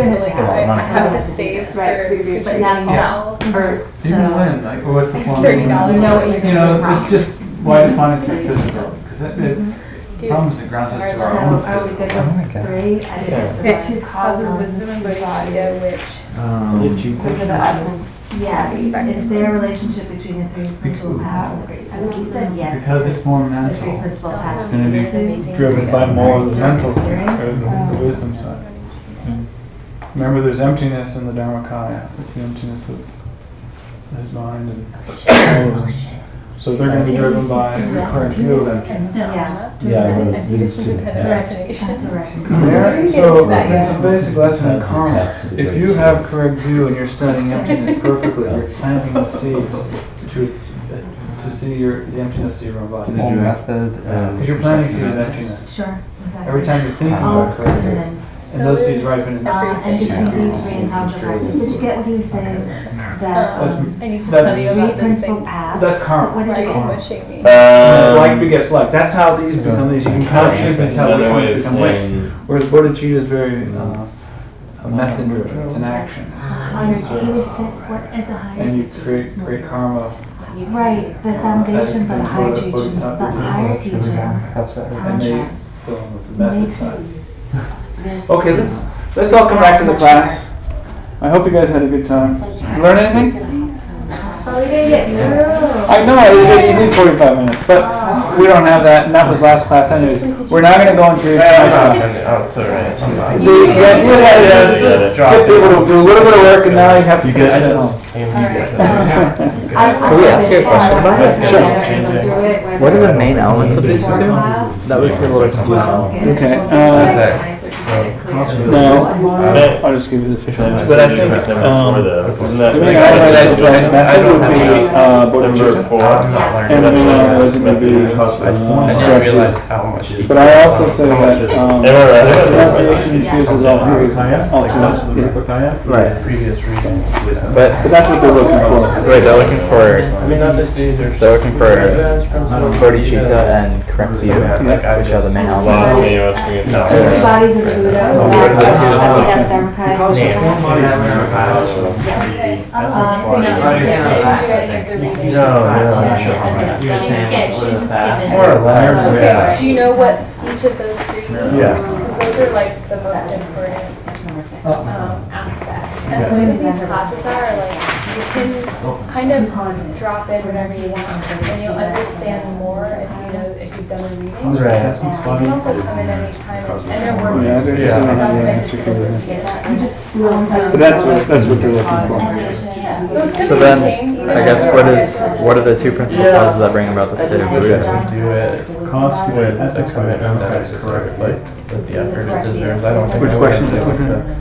like Right. I have to save for Right. future But now you now. Or, You can so, win, like, what's the form? $30. You know what you're You know, it's doing. just why define it through physical? Because the problem is it grounds us to So our own are we good physical. with 3? I think it's Okay, about 2 causes wisdom and bodhicitta, which Yes, is there a relationship between the 3 principal paths and the great seven? We said yes. Because it's more The 3 mental. principal paths. It's going to be driven by more of the mental side, rather than the wisdom side. Remember, there's emptiness in the Dharmakaya. It's the emptiness of his mind and all of them. So they're going to be driven by the current view of emptiness. Yeah. Yeah, I think it's an independent imagination. Yeah, so it's a basic lesson in karma. If you have correct view and you're studying emptiness perfectly, you're planting the seeds to see the emptiness of your own body. Whole method Because you're planting seeds of emptiness. Sure, exactly. Every time you're thinking All about correct view. synonyms. And those seeds ripen in And between these 3 and Dhammakaya, did you get what he was saying? That I need to That's- study 3 about this principal thing. paths. That's karma. What Why did are you you call it? pushing me? Like begets like. That's how these become these. You can consciously tell which Another way ones of become which. saying, Whereas bodhicitta is very method driven. It's an action. He was saying, what is the higher And you teachings? create karma. Right, the foundation for the higher teachings, the higher teachings, And they Tantra, fill in with the method makes side. this. Okay, let's all come back to the class. I hope you guys had a good time. Learn anything? How are we gonna get through? I know, you need 45 minutes, but we don't have that, and that was last class anyways. We're not gonna go into tonight's class. oh, it's alright. The idea is get people to do a little bit of work, and now you have to You finish get it at this? home. Can we ask you a question about this? Sure. What are the main elements of these two? That was a little confusing. Okay, no, I'll just give you the official answer. But I think, isn't that? The main element of the method would be Number bodhicitta. 4. And the main element would be I didn't realize how much. But I also say that pronunciation infuses all three. Right. Previous reading. But that's what they're looking for. right, they're looking for I mean, not just these are. they're looking for bodhicitta and correct view, which are the main elements. Which bodies of the Buddha? What are the two? That's Dharmakaya. More or less, Okay, yeah. do you know what each of those 3 mean? Yeah. Because those are like the most important aspects. And the way that these classes are, like, you can kind of drop in whenever you want, and you'll understand more if you've done a reading. Right. You can also come in any time, and they're working. Yeah, they're just gonna have the answer to this. So that's what they're looking for. So it's So good then, thing, I guess what are the two principal causes that bring about the state of Buddha? Do it with that's correct, like with the effort it deserves. I don't think. Which question?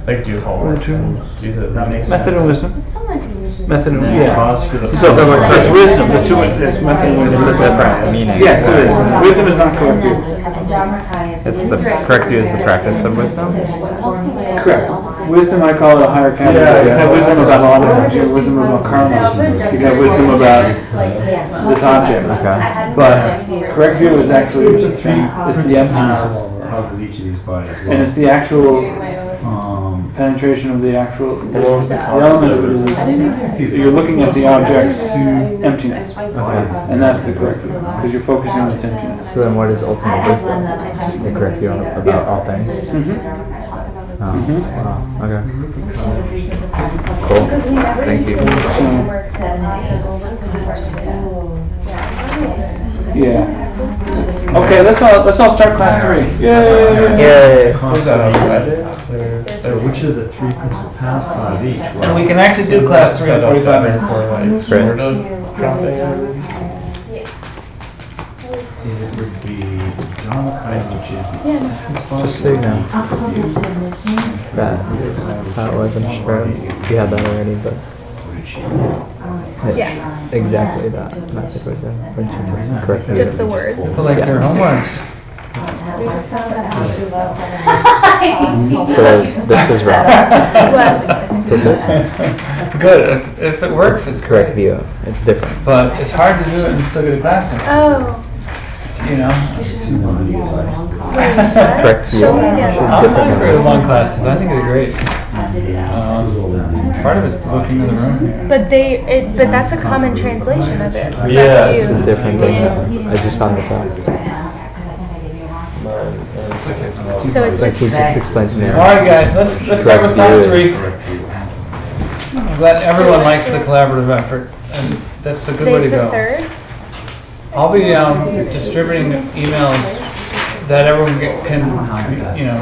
Like do homework and do the. That makes Method and wisdom. Method and Yeah. wisdom. So it's wisdom. The two it's method and It's wisdom. a different meaning. Yes, it is. Wisdom is not correct view. It's the correct view is the practice of wisdom. Correct. Wisdom I call it a higher category. You have wisdom about a lot of things. You have wisdom about karma. You have wisdom about this object. Okay. But correct view is actually it's the emptiness. Houses each of these bodies. And it's the actual penetration of the actual, the element of it is you're looking at the object's emptiness. And that's the correct view, because you're focusing on its emptiness. So then what is ultimate wisdom? Just the correct view about all things. Oh, wow. Okay. Cool. Because we never Thank you. do homework, so Yeah. Okay, let's all start class 3. Yay! Yay. Was that on Reddit? So which of the 3 principal paths cause each? And we can actually do class 3 in 45 minutes. For like sort of dropping. It would be Dharmakaya, which is Just so you know, that wasn't sure you had that already, but it's Yes. exactly that method wisdom. Correct. just the words. So like their homeworks. So this is wrong. Good. If it works, it's Correct great. view. It's different. But it's hard to do it and still get a class in. Oh. You know. Correct view. Show me again. It's I'm different not for than as long classes. I think they're great. Part of it's looking into the room here. But but that's a common translation of it. Yeah, That It's view. different than I just found this out. So it's Like just he just explained to me. All right, guys. Let's start with class 3. I'm glad everyone likes the collaborative effort, and that's a good way to today's the go. 3rd. I'll be distributing emails that everyone can,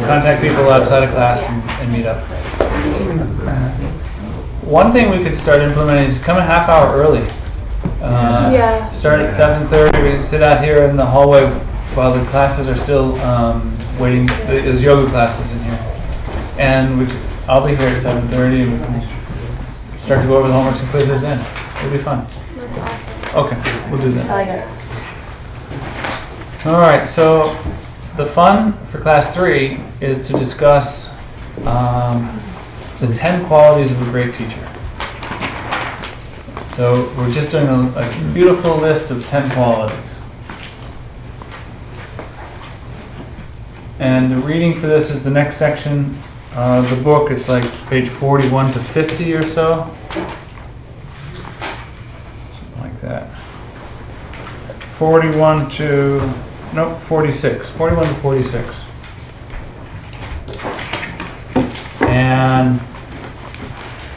contact people outside of class and meet up. One thing we could start implementing is come a half hour early. Yeah. Start at 7:30. We can sit out here in the hallway while the classes are still waiting. There's yoga classes in here, and I'll be here at 7:30, and we can start to go over the homeworks and quizzes then. It'll be fun. That's awesome. Okay, we'll do that. I like it. All right, so the fun for class 3 is to discuss the 10 qualities of a great teacher. So we're just doing a beautiful list of 10 qualities. And the reading for this is the next section of the book. It's like page 41 to 50 or so. Something like that. 41 to 46. 41 to 46. And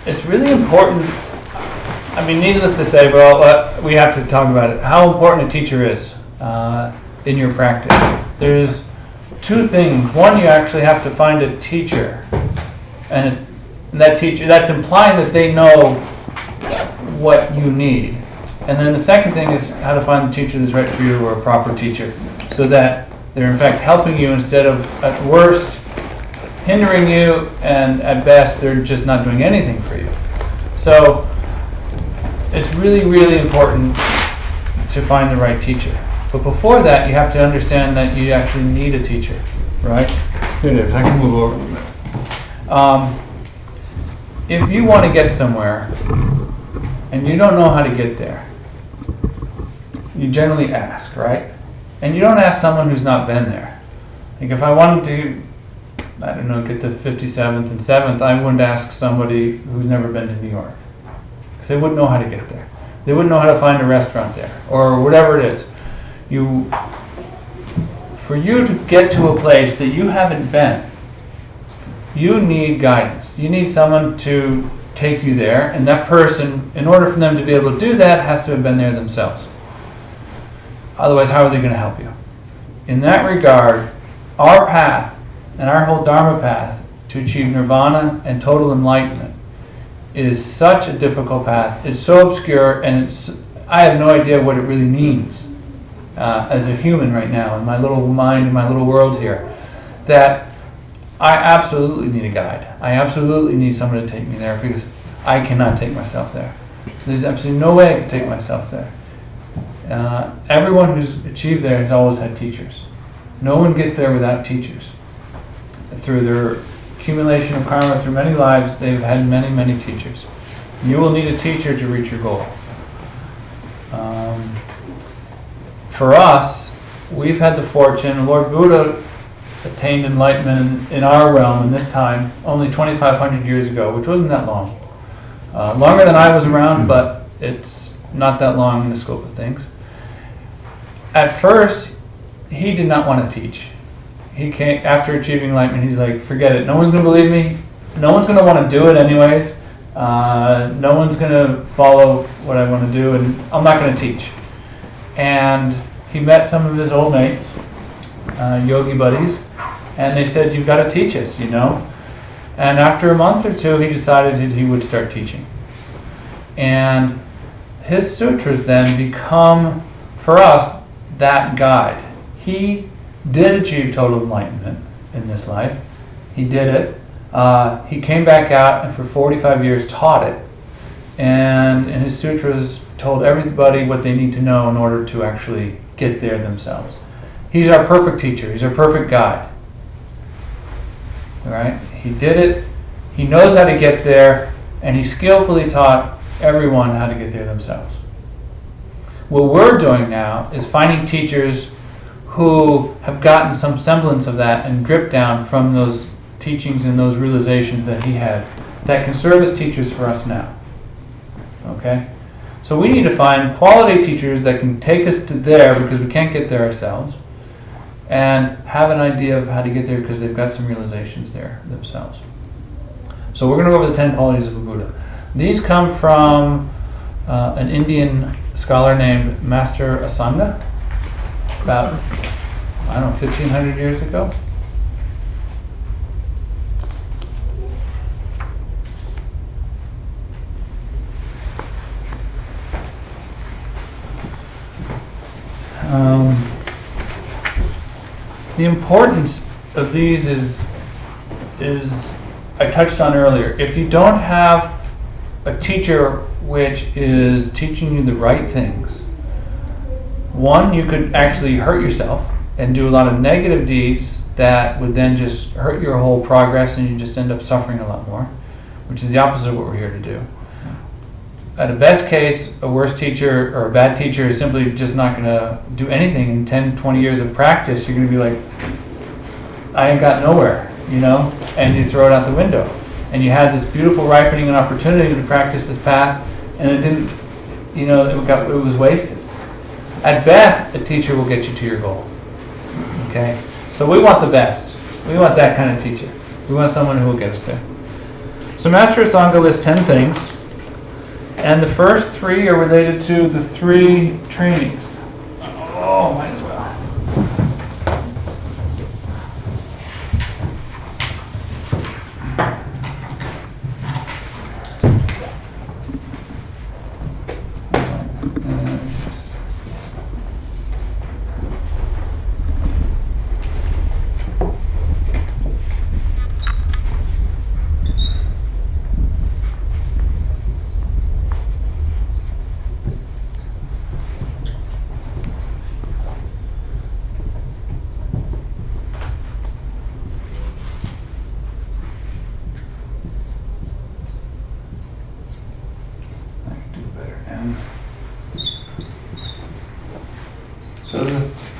it's really important. I mean, needless to say, but we have to talk about it. How important a teacher is in your practice. There's 2 things. One, you actually have to find a teacher, and that teacher, that's implying that they know what you need. And then the second thing is how to find the teacher that's right for you, or a proper teacher, so that they're in fact helping you instead of, at worst, hindering you, and at best, they're just not doing anything for you. So it's really, really important to find the right teacher. But before that, you have to understand that you actually need a teacher, right? Here it is. I can move over a minute. If you want to get somewhere and you don't know how to get there, you generally ask, right? And you don't ask someone who's not been there. Like if I wanted to, I don't know, get to 57th and 7th, I wouldn't ask somebody who's never been to New York, because they wouldn't know how to get there. They wouldn't know how to find a restaurant there, or whatever it is. For you to get to a place that you haven't been, you need guidance. You need someone to take you there, and that person, in order for them to be able to do that, has to have been there themselves. Otherwise, how are they going to help you? In that regard, our path, and our whole Dharma path, to achieve nirvana and total enlightenment is such a difficult path. It's so obscure, and I have no idea what it really means as a human right now, in my little mind, in my little world here, that I absolutely need a guide. I absolutely need someone to take me there, because I cannot take myself there. There's absolutely no way I can take myself there. Everyone who's achieved there has always had teachers. No one gets there without teachers. Through their accumulation of karma, through many lives, they've had many, many teachers. You will need a teacher to reach your goal. For us, we've had the fortune, Lord Buddha attained enlightenment in our realm in this time only 2,500 years ago, which wasn't that long. Longer than I was around, but it's not that long in the scope of things. At first, he did not want to teach. He came, after achieving enlightenment, he's like, forget it. No one's going to believe me. No one's going to want to do it anyways. No one's going to follow what I want to do, and I'm not going to teach. And he met some of his old mates, yogi buddies, and they said, you've got to teach us, you know. And after a month or 2, he decided he would start teaching. And his sutras then become, for us, that guide. He did achieve total enlightenment in this life. He did it. He came back out and for 45 years taught it. And in his sutras told everybody what they need to know in order to actually get there themselves. he's our perfect teacher. He's our perfect guide. All right? He did it. He knows how to get there, and he skillfully taught everyone how to get there themselves. What we're doing now is finding teachers who have gotten some semblance of that and dripped down from those teachings and those realizations that he had that can serve as teachers for us now. Okay? So we need to find quality teachers that can take us to there because we can't get there ourselves, and have an idea of how to get there because they've got some realizations there themselves. So we're going to go over the 10 qualities of a Buddha. These come from an Indian scholar named Master Asanga about, 1,500 years ago. The importance of these is I touched on earlier. If you don't have a teacher which is teaching you the right things, one, you could actually hurt yourself and do a lot of negative deeds that would then just hurt your whole progress, and you just end up suffering a lot more, which is the opposite of what we're here to do. At a best case, a worse teacher or a bad teacher is simply just not going to do anything. In 10, 20 years of practice, you're going to be like, I ain't got nowhere, and you throw it out the window. And you had this beautiful ripening and opportunity to practice this path, and it didn't, it was wasted. At best, a teacher will get you to your goal. Okay? So we want the best. We want that kind of teacher. We want someone who will get us there. So Master Asanga lists 10 things. And the first 3 are related to the 3 trainings. Oh, might as well.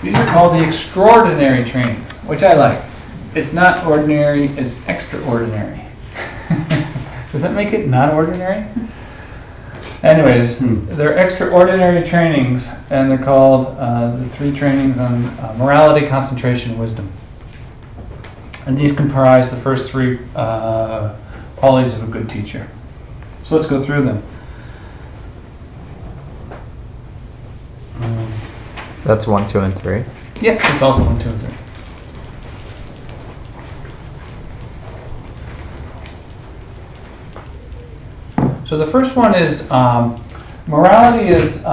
These are called the extraordinary trainings, which I like. It's not ordinary, it's extraordinary. Does that make it not ordinary? Anyways, they're extraordinary trainings, and they're called the 3 trainings on morality, concentration, and wisdom. And these comprise the first 3 qualities of a good teacher. So let's go through them. That's 1, 2, and 3. Yeah, it's also 1, 2, and 3. So the first one is morality is,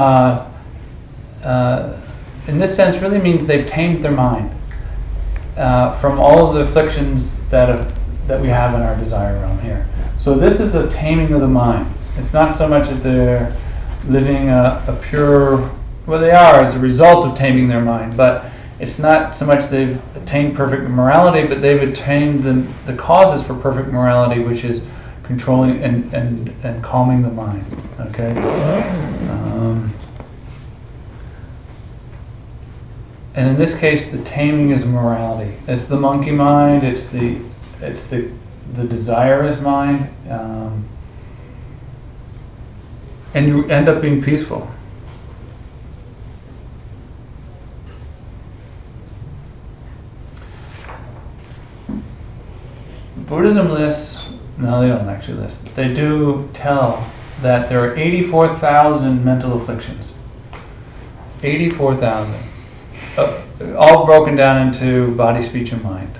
in this sense, really means they've tamed their mind from all of the afflictions that we have in our desire realm here. So this is a taming of the mind. It's not so much that they're living a pure. Well, they are as a result of taming their mind, but it's not so much they've attained perfect morality, but they've attained the causes for perfect morality, which is controlling and calming the mind. Okay. And in this case, the taming is morality. It's the monkey mind. It's the desirous mind, and you end up being peaceful. Buddhism lists, no, they don't actually list. They do tell that there are 84,000 mental afflictions. 84,000. All broken down into body, speech, and mind.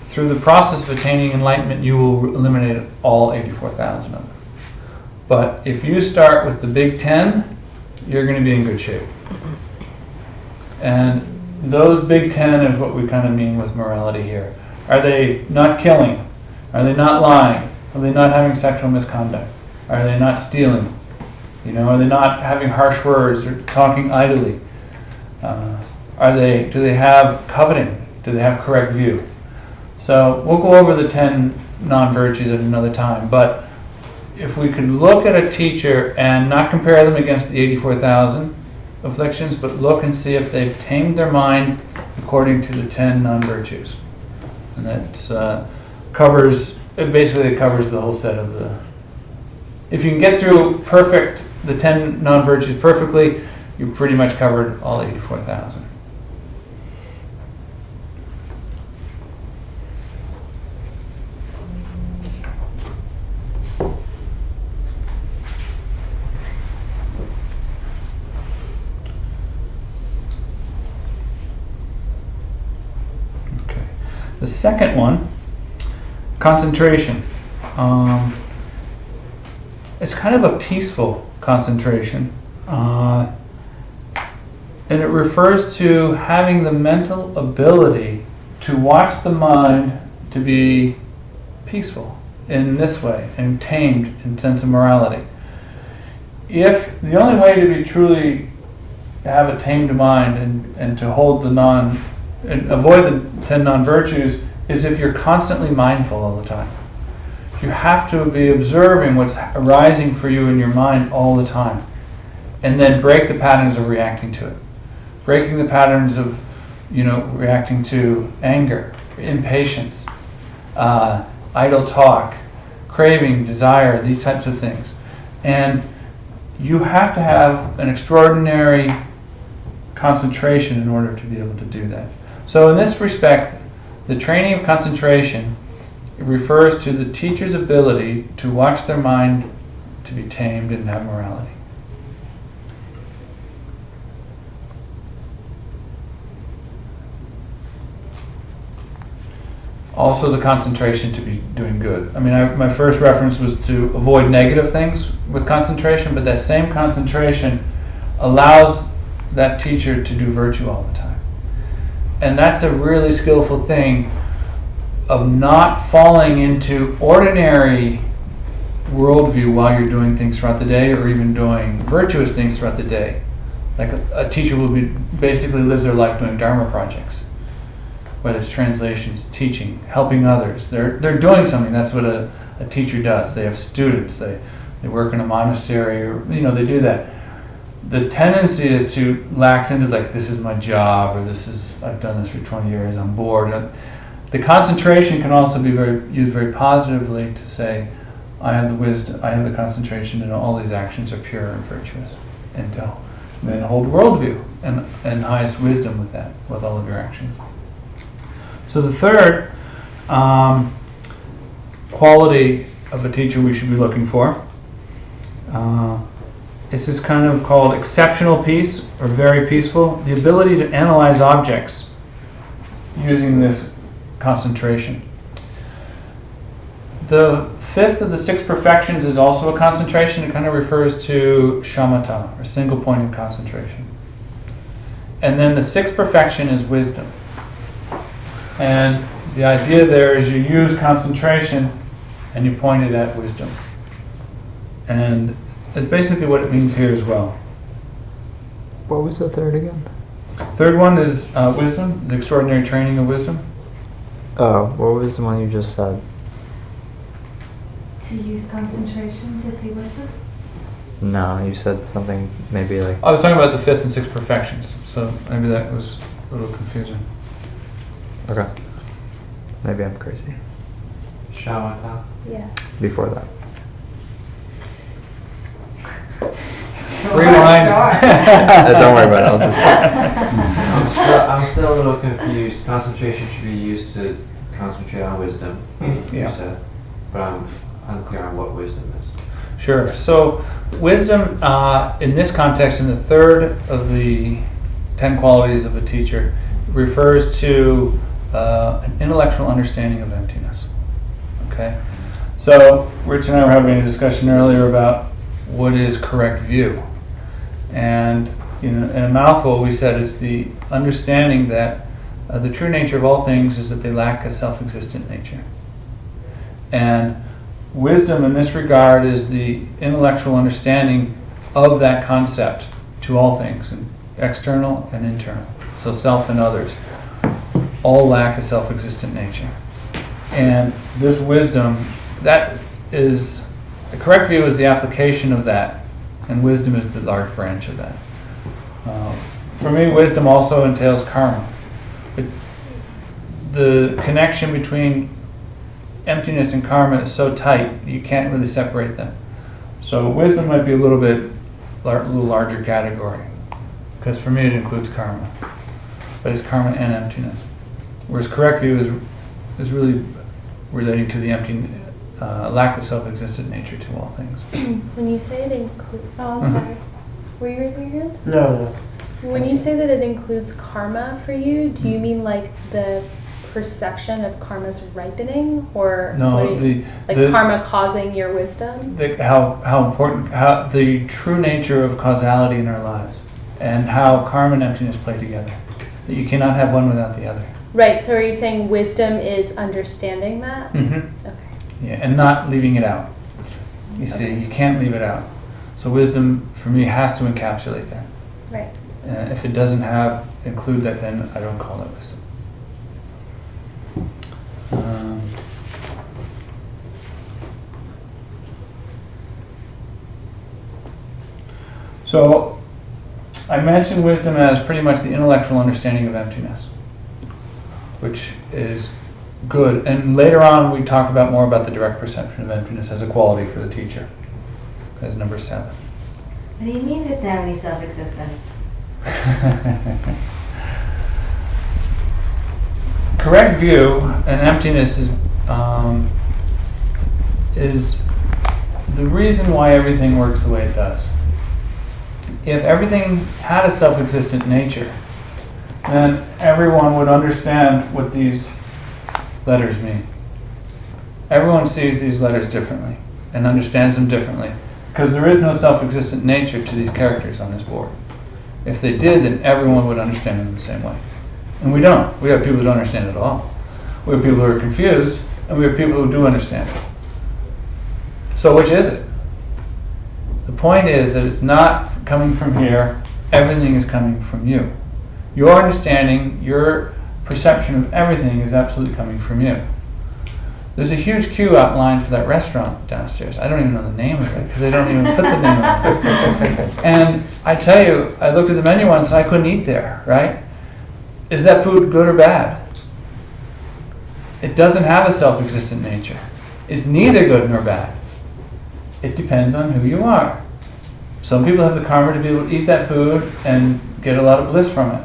Through the process of attaining enlightenment, you will eliminate all 84,000 of them. But if you start with the big 10, you're going to be in good shape. And those big 10 is what we kind of mean with morality here. Are they not killing? Are they not lying? Are they not having sexual misconduct? Are they not stealing? Are they not having harsh words or talking idly? Do they have coveting? Do they have correct view? So we'll go over the 10 non-virtues at another time, but if we could look at a teacher and not compare them against the 84,000 afflictions, but look and see if they've tamed their mind according to the 10 non-virtues. And that covers the whole set of the... If you can get through the 10 non-virtues perfectly, you've pretty much covered all 84,000. The second one, concentration. It's kind of a peaceful concentration. And it refers to having the mental ability to watch the mind to be peaceful in this way and tamed in sense of morality. If the only way to be truly have a tamed mind and to hold and avoid the 10 non-virtues is if you're constantly mindful all the time. You have to be observing what's arising for you in your mind all the time, and then break the patterns of reacting to it. Breaking the patterns of, reacting to anger, impatience, idle talk, craving, desire, these types of things. And you have to have an extraordinary concentration in order to be able to do that. So in this respect, the training of concentration refers to the teacher's ability to watch their mind to be tamed and have morality. Also the concentration to be doing good. My first reference was to avoid negative things with concentration, but that same concentration allows that teacher to do virtue all the time. And that's a really skillful thing of not falling into ordinary worldview while you're doing things throughout the day, or even doing virtuous things throughout the day. Like a teacher will basically lives their life doing Dharma projects, whether it's translations, teaching, helping others. They're doing something. That's what a teacher does. They have students. They work in a monastery, or they do that. The tendency is to lax into this is my job, or I've done this for 20 years, I'm bored. The concentration can also be used very positively to say, I have the wisdom, I have the concentration, and all these actions are pure and virtuous. And then hold worldview and highest wisdom with that, with all of your actions. So the third quality of a teacher we should be looking for this is kind of called exceptional peace, or very peaceful, the ability to analyze objects using this concentration. The fifth of the 6 perfections is also a concentration. It kind of refers to shamatha, or single pointed concentration. And then the 6th perfection is wisdom. And the idea there is you use concentration and you point it at wisdom. And it's basically what it means here as well. What was the third again? Third one is wisdom, the extraordinary training of wisdom. Oh, what was the one you just said? To use concentration to see wisdom? No, you said something maybe like... I was talking about the 5th and 6th perfections, so maybe that was a little confusing. Okay. Maybe I'm crazy. Shamatha? Yeah. Before that. Rewind. Don't worry about it. I'll just... I'm still a little confused. Concentration should be used to concentrate on wisdom, you said, but I'm unclear on what wisdom is. Sure. So wisdom, in this context, in the third of the 10 qualities of a teacher, refers to an intellectual understanding of emptiness. Okay. So Rich and I were having a discussion earlier about what is correct view, and in a mouthful we said it's the understanding that the true nature of all things is that they lack a self-existent nature. And wisdom in this regard is the intellectual understanding of that concept to all things, and external and internal. So self and others all lack a self-existent nature. And this wisdom, that is, the correct view is the application of that, and wisdom is the large branch of that. For me, wisdom also entails karma. But the connection between emptiness and karma is so tight, you can't really separate them. So wisdom might be a little larger category, because for me it includes karma. But it's karma and emptiness. Whereas correct view is really relating to the empty, lack of self-existent nature to all things. When you say it includes, oh, I'm sorry. Were you raising your hand? No. When you say that it includes karma for you, do you mean like the perception of karma's ripening, or No, karma causing your wisdom? How important, the true nature of causality in our lives, and how karma and emptiness play together. That you cannot have one without the other. Right. So are you saying wisdom is understanding that? Mm-hmm. Okay. Yeah, and not leaving it out. You see, you can't leave it out. So wisdom, for me, has to encapsulate that. Right. If it doesn't include that, then I don't call that wisdom. So I mentioned wisdom as pretty much the intellectual understanding of emptiness, which is good. And later on we talk about more about the direct perception of emptiness as a quality for the teacher, as number 7. What do you mean it's not really self-existent? Correct view and emptiness is the reason why everything works the way it does. If everything had a self-existent nature, then everyone would understand what these letters mean. Everyone sees these letters differently and understands them differently, because there is no self-existent nature to these characters on this board. If they did, then everyone would understand them the same way. And we don't. We have people who don't understand it at all. We have people who are confused, and we have people who do understand it. So which is it? The point is that it's not coming from here. Everything is coming from you. Your understanding, your perception of everything is absolutely coming from you. There's a huge queue outlined for that restaurant downstairs. I don't even know the name of it because they don't even put the name of it. And I tell you, I looked at the menu once and I couldn't eat there, right? Is that food good or bad? It doesn't have a self-existent nature. It's neither good nor bad. It depends on who you are. Some people have the karma to be able to eat that food and get a lot of bliss from it.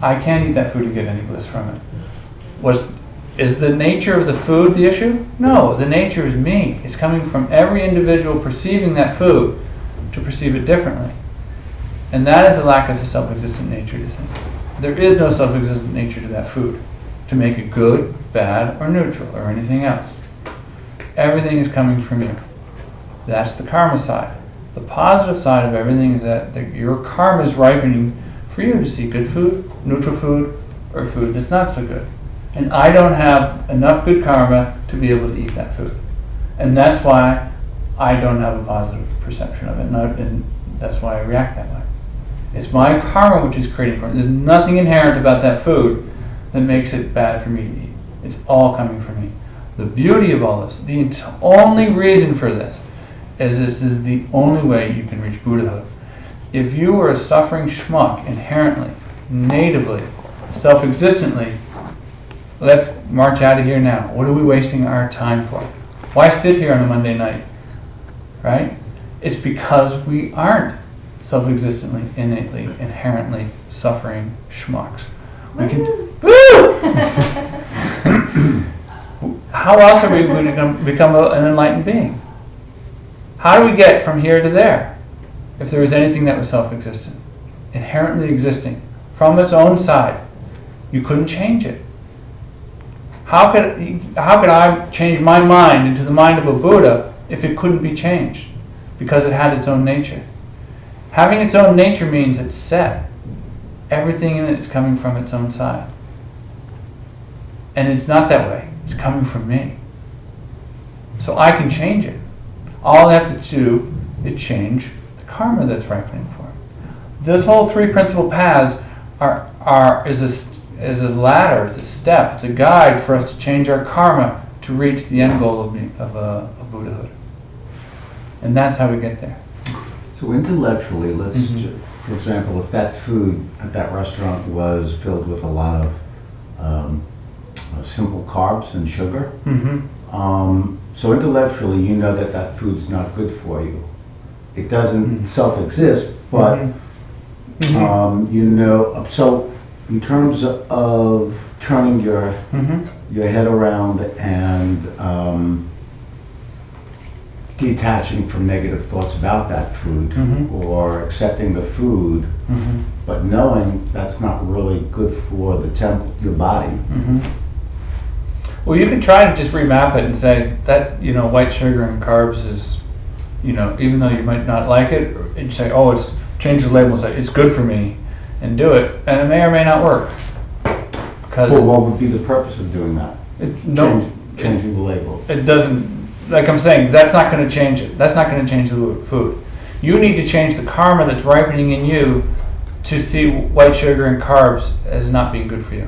I can't eat that food and get any bliss from it. Is the nature of the food the issue? No, the nature is me. It's coming from every individual perceiving that food to perceive it differently. And that is a lack of a self-existent nature to things. There is no self-existent nature to that food to make it good, bad, or neutral, or anything else. Everything is coming from you. That's the karma side. The positive side of everything is that your karma is ripening for you to see good food, neutral food, or food that's not so good. And I don't have enough good karma to be able to eat that food. And that's why I don't have a positive perception of it, and that's why I react that way. It's my karma which is creating for it. There's nothing inherent about that food that makes it bad for me to eat. It's all coming from me. The beauty of all this, the only reason for this, is this is the only way you can reach Buddhahood. If you were a suffering schmuck inherently, natively, self-existently, let's march out of here now. What are we wasting our time for? Why sit here on a Monday night? Right? It's because we aren't self-existently, innately, inherently suffering schmucks. We can. Woo! How else are we going to become an enlightened being? How do we get from here to there? If there was anything that was self-existent, inherently existing, from its own side, you couldn't change it. How could I change my mind into the mind of a Buddha if it couldn't be changed? Because it had its own nature. Having its own nature means it's set. Everything in it is coming from its own side. And it's not that way. It's coming from me. So I can change it. All I have to do is change the karma that's ripening for it. This whole three principal paths is a ladder, it's a step, it's a guide for us to change our karma to reach the end goal of Buddhahood. And that's how we get there. So intellectually, for example, if that food at that restaurant was filled with a lot of simple carbs and sugar, so intellectually you know that that food's not good for you. It doesn't self-exist, but you know, so in terms of turning your head around and detaching from negative thoughts about that food, or accepting the food, but knowing that's not really good for your body. Well, you could try to just remap it and say that, you know, white sugar and carbs is, you know, even though you might not like it, and say, oh, it's, change the label and say it's good for me, and do it, and it may or may not work. Because well, what would be the purpose of doing that? Changing the label. It doesn't, like I'm saying, that's not going to change it. That's not going to change the food. You need to change the karma that's ripening in you to see white sugar and carbs as not being good for you.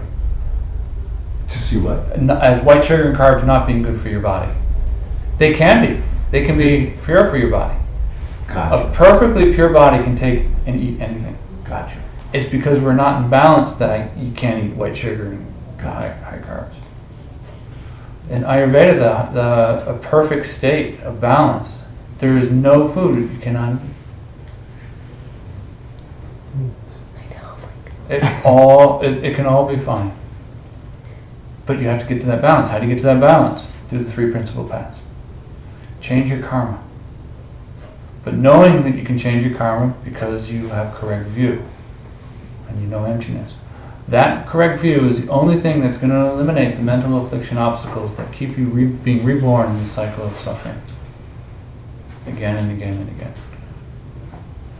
To see what? As white sugar and carbs not being good for your body. They can be. They can be pure for your body. Gotcha. A perfectly pure body can take and eat anything. Gotcha. It's because we're not in balance that you can't eat white sugar and high carbs. In Ayurveda, a perfect state of balance, there is no food you cannot eat. It's all, it can all be fine. But you have to get to that balance. How do you get to that balance? Through the three principal paths. Change your karma. But knowing that you can change your karma because you have correct view and you know emptiness. That correct view is the only thing that's going to eliminate the mental affliction obstacles that keep you being reborn in the cycle of suffering. Again and again and again.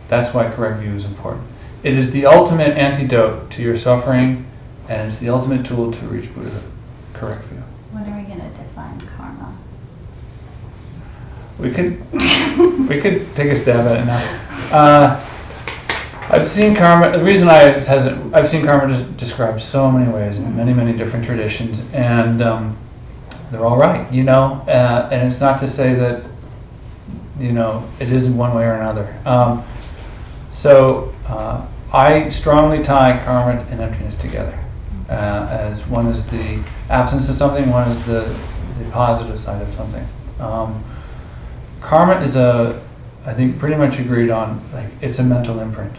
That's why correct view is important. It is the ultimate antidote to your suffering, and it's the ultimate tool to reach Buddhahood. Correct view. When are we going to define karma? We could take a stab at it now. I've seen karma. The reason I've seen karma just described so many ways in many different traditions, and they're all right, you know. And it's not to say that, you know, it isn't one way or another. So I strongly tie karma and emptiness together, as one is the absence of something, one is the positive side of something. Karma is I think pretty much agreed on, like, it's a mental imprint,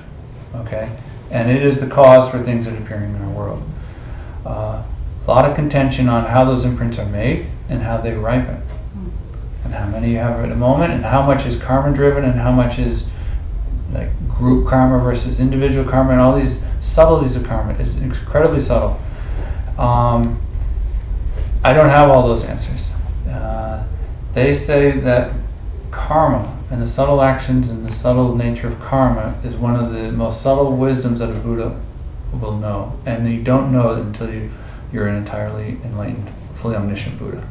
okay? And it is the cause for things that are appearing in our world. A lot of contention on how those imprints are made and how they ripen, and how many you have at a moment, and how much is karma driven and how much is like group karma versus individual karma, and all these subtleties of karma. It's incredibly subtle. I don't have all those answers. They say that karma and the subtle actions and the subtle nature of karma is one of the most subtle wisdoms that a Buddha will know, and you don't know it until you're an entirely enlightened, fully omniscient Buddha.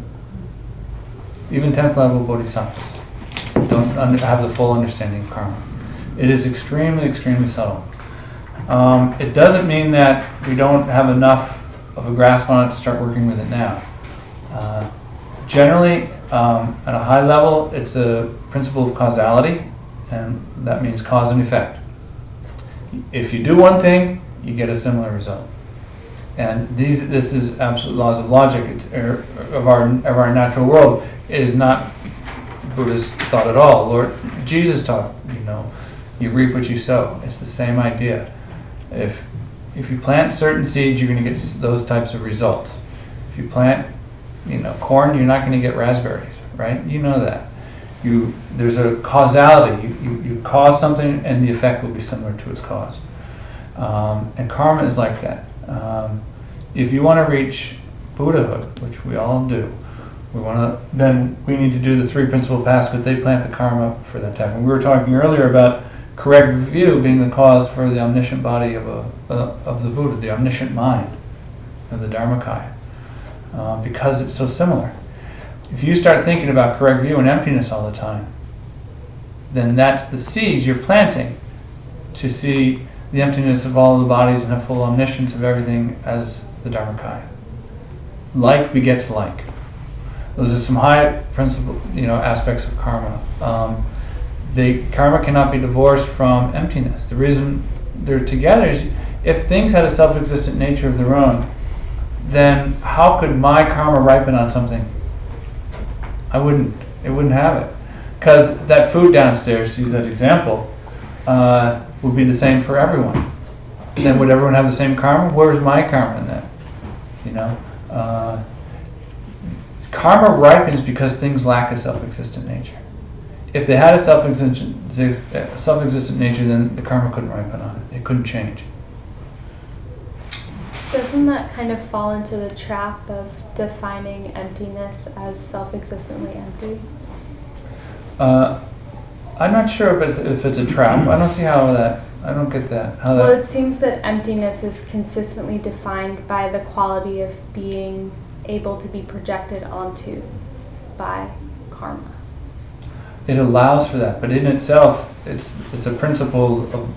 Even 10th level bodhisattvas don't have the full understanding of karma. It is extremely subtle. It doesn't mean that we don't have enough of a grasp on it to start working with it now. Generally, at a high level, it's a principle of causality, and that means cause and effect. If you do one thing, you get a similar result. And this is absolute laws of logic. It's of our natural world. It is not Buddhist thought at all. Lord Jesus taught, you know, you reap what you sow. It's the same idea. If you plant certain seeds, you're going to get those types of results. If you plant, you know, corn, you're not going to get raspberries, right? You know that. There's a causality. You cause something, and the effect will be similar to its cause. And karma is like that. If you want to reach Buddhahood, which we all do, then we need to do the three principal paths, because they plant the karma for that type. And we were talking earlier about correct view being the cause for the omniscient body of the Buddha, the omniscient mind of the Dharmakaya, because it's so similar. If you start thinking about correct view and emptiness all the time, then that's the seeds you're planting to see the emptiness of all the bodies and a full omniscience of everything as the Dharmakaya. Like begets like. Those are some high principle, aspects of karma. The karma cannot be divorced from emptiness. The reason they're together is if things had a self-existent nature of their own, then how could my karma ripen on something? It wouldn't have it. Because that food downstairs, to use that example, would be the same for everyone. Then would everyone have the same karma? Where's my karma in that? Karma ripens because things lack a self-existent nature. If they had a self-existent nature, then the karma couldn't ripen on it. It couldn't change. Doesn't that kind of fall into the trap of defining emptiness as self-existently empty? I'm not sure if it's a trap. I don't see how that. I don't get that. Well, it seems that emptiness is consistently defined by the quality of being able to be projected onto by karma. It allows for that, but in itself, it's a principle of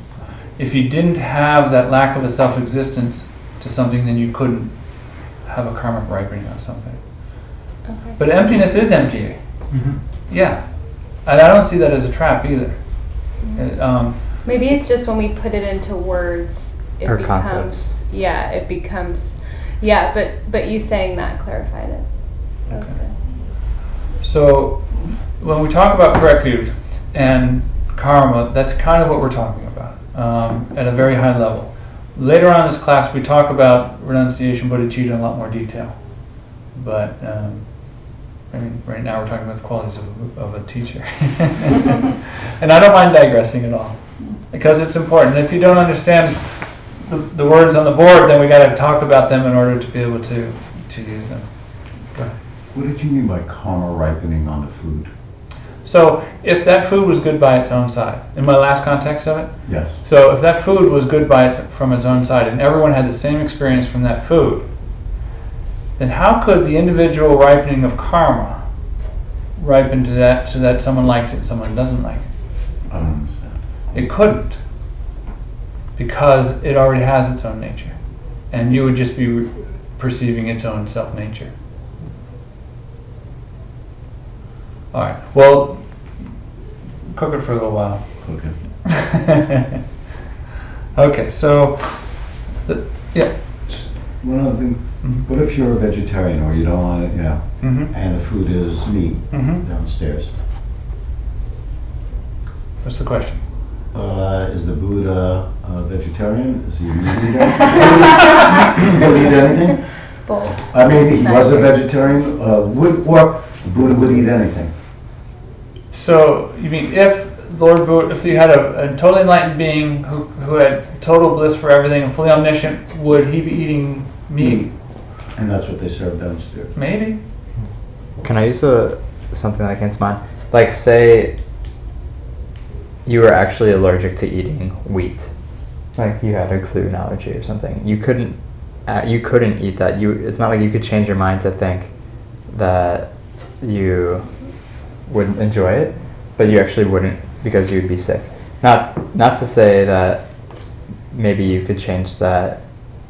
if you didn't have that lack of a self-existence to something, then you couldn't have a karmic ripening of something. Okay. But emptiness is empty. Mm-hmm. Yeah, and I don't see that as a trap either. Mm-hmm. Maybe it's just when we put it into words, it becomes concepts. But you saying that clarified it. That was good. So when we talk about correct view and karma, that's kind of what we're talking about at a very high level. Later on in this class, we talk about renunciation, bodhicitta in a lot more detail. But right now we're talking about the qualities of a teacher. And I don't mind digressing at all, because it's important. If you don't understand the words on the board, then we got to talk about them in order to be able to use them. Go ahead. What did you mean by karma ripening on the food? So if that food was good by its own side, in my last context of it? Yes. So if that food was good from its own side and everyone had the same experience from that food, then how could the individual ripening of karma ripen to that so that someone likes it and someone doesn't like it? I don't understand. It couldn't, because it already has its own nature, and you would just be perceiving its own self-nature. All right. Well, cook it for a little while. Okay. Okay. So, yeah. One other thing. Mm-hmm. What if you're a vegetarian or you don't want it, mm-hmm. and the food is meat downstairs? What's the question? Is the Buddha a vegetarian? Is he a meat eater? Will he eat anything? Both. Maybe he was a vegetarian. Or the Buddha would eat anything. So you mean if Lord Buddha, if you had a totally enlightened being who had total bliss for everything and fully omniscient, would he be eating meat? And that's what they serve downstairs. Maybe. Can I use something that came to mind? Like, say you were actually allergic to eating wheat, like you had a gluten allergy or something. You couldn't eat that. It's not like you could change your mind to think that you would enjoy it, but you actually wouldn't, because you'd be sick. Not to say that maybe you could change that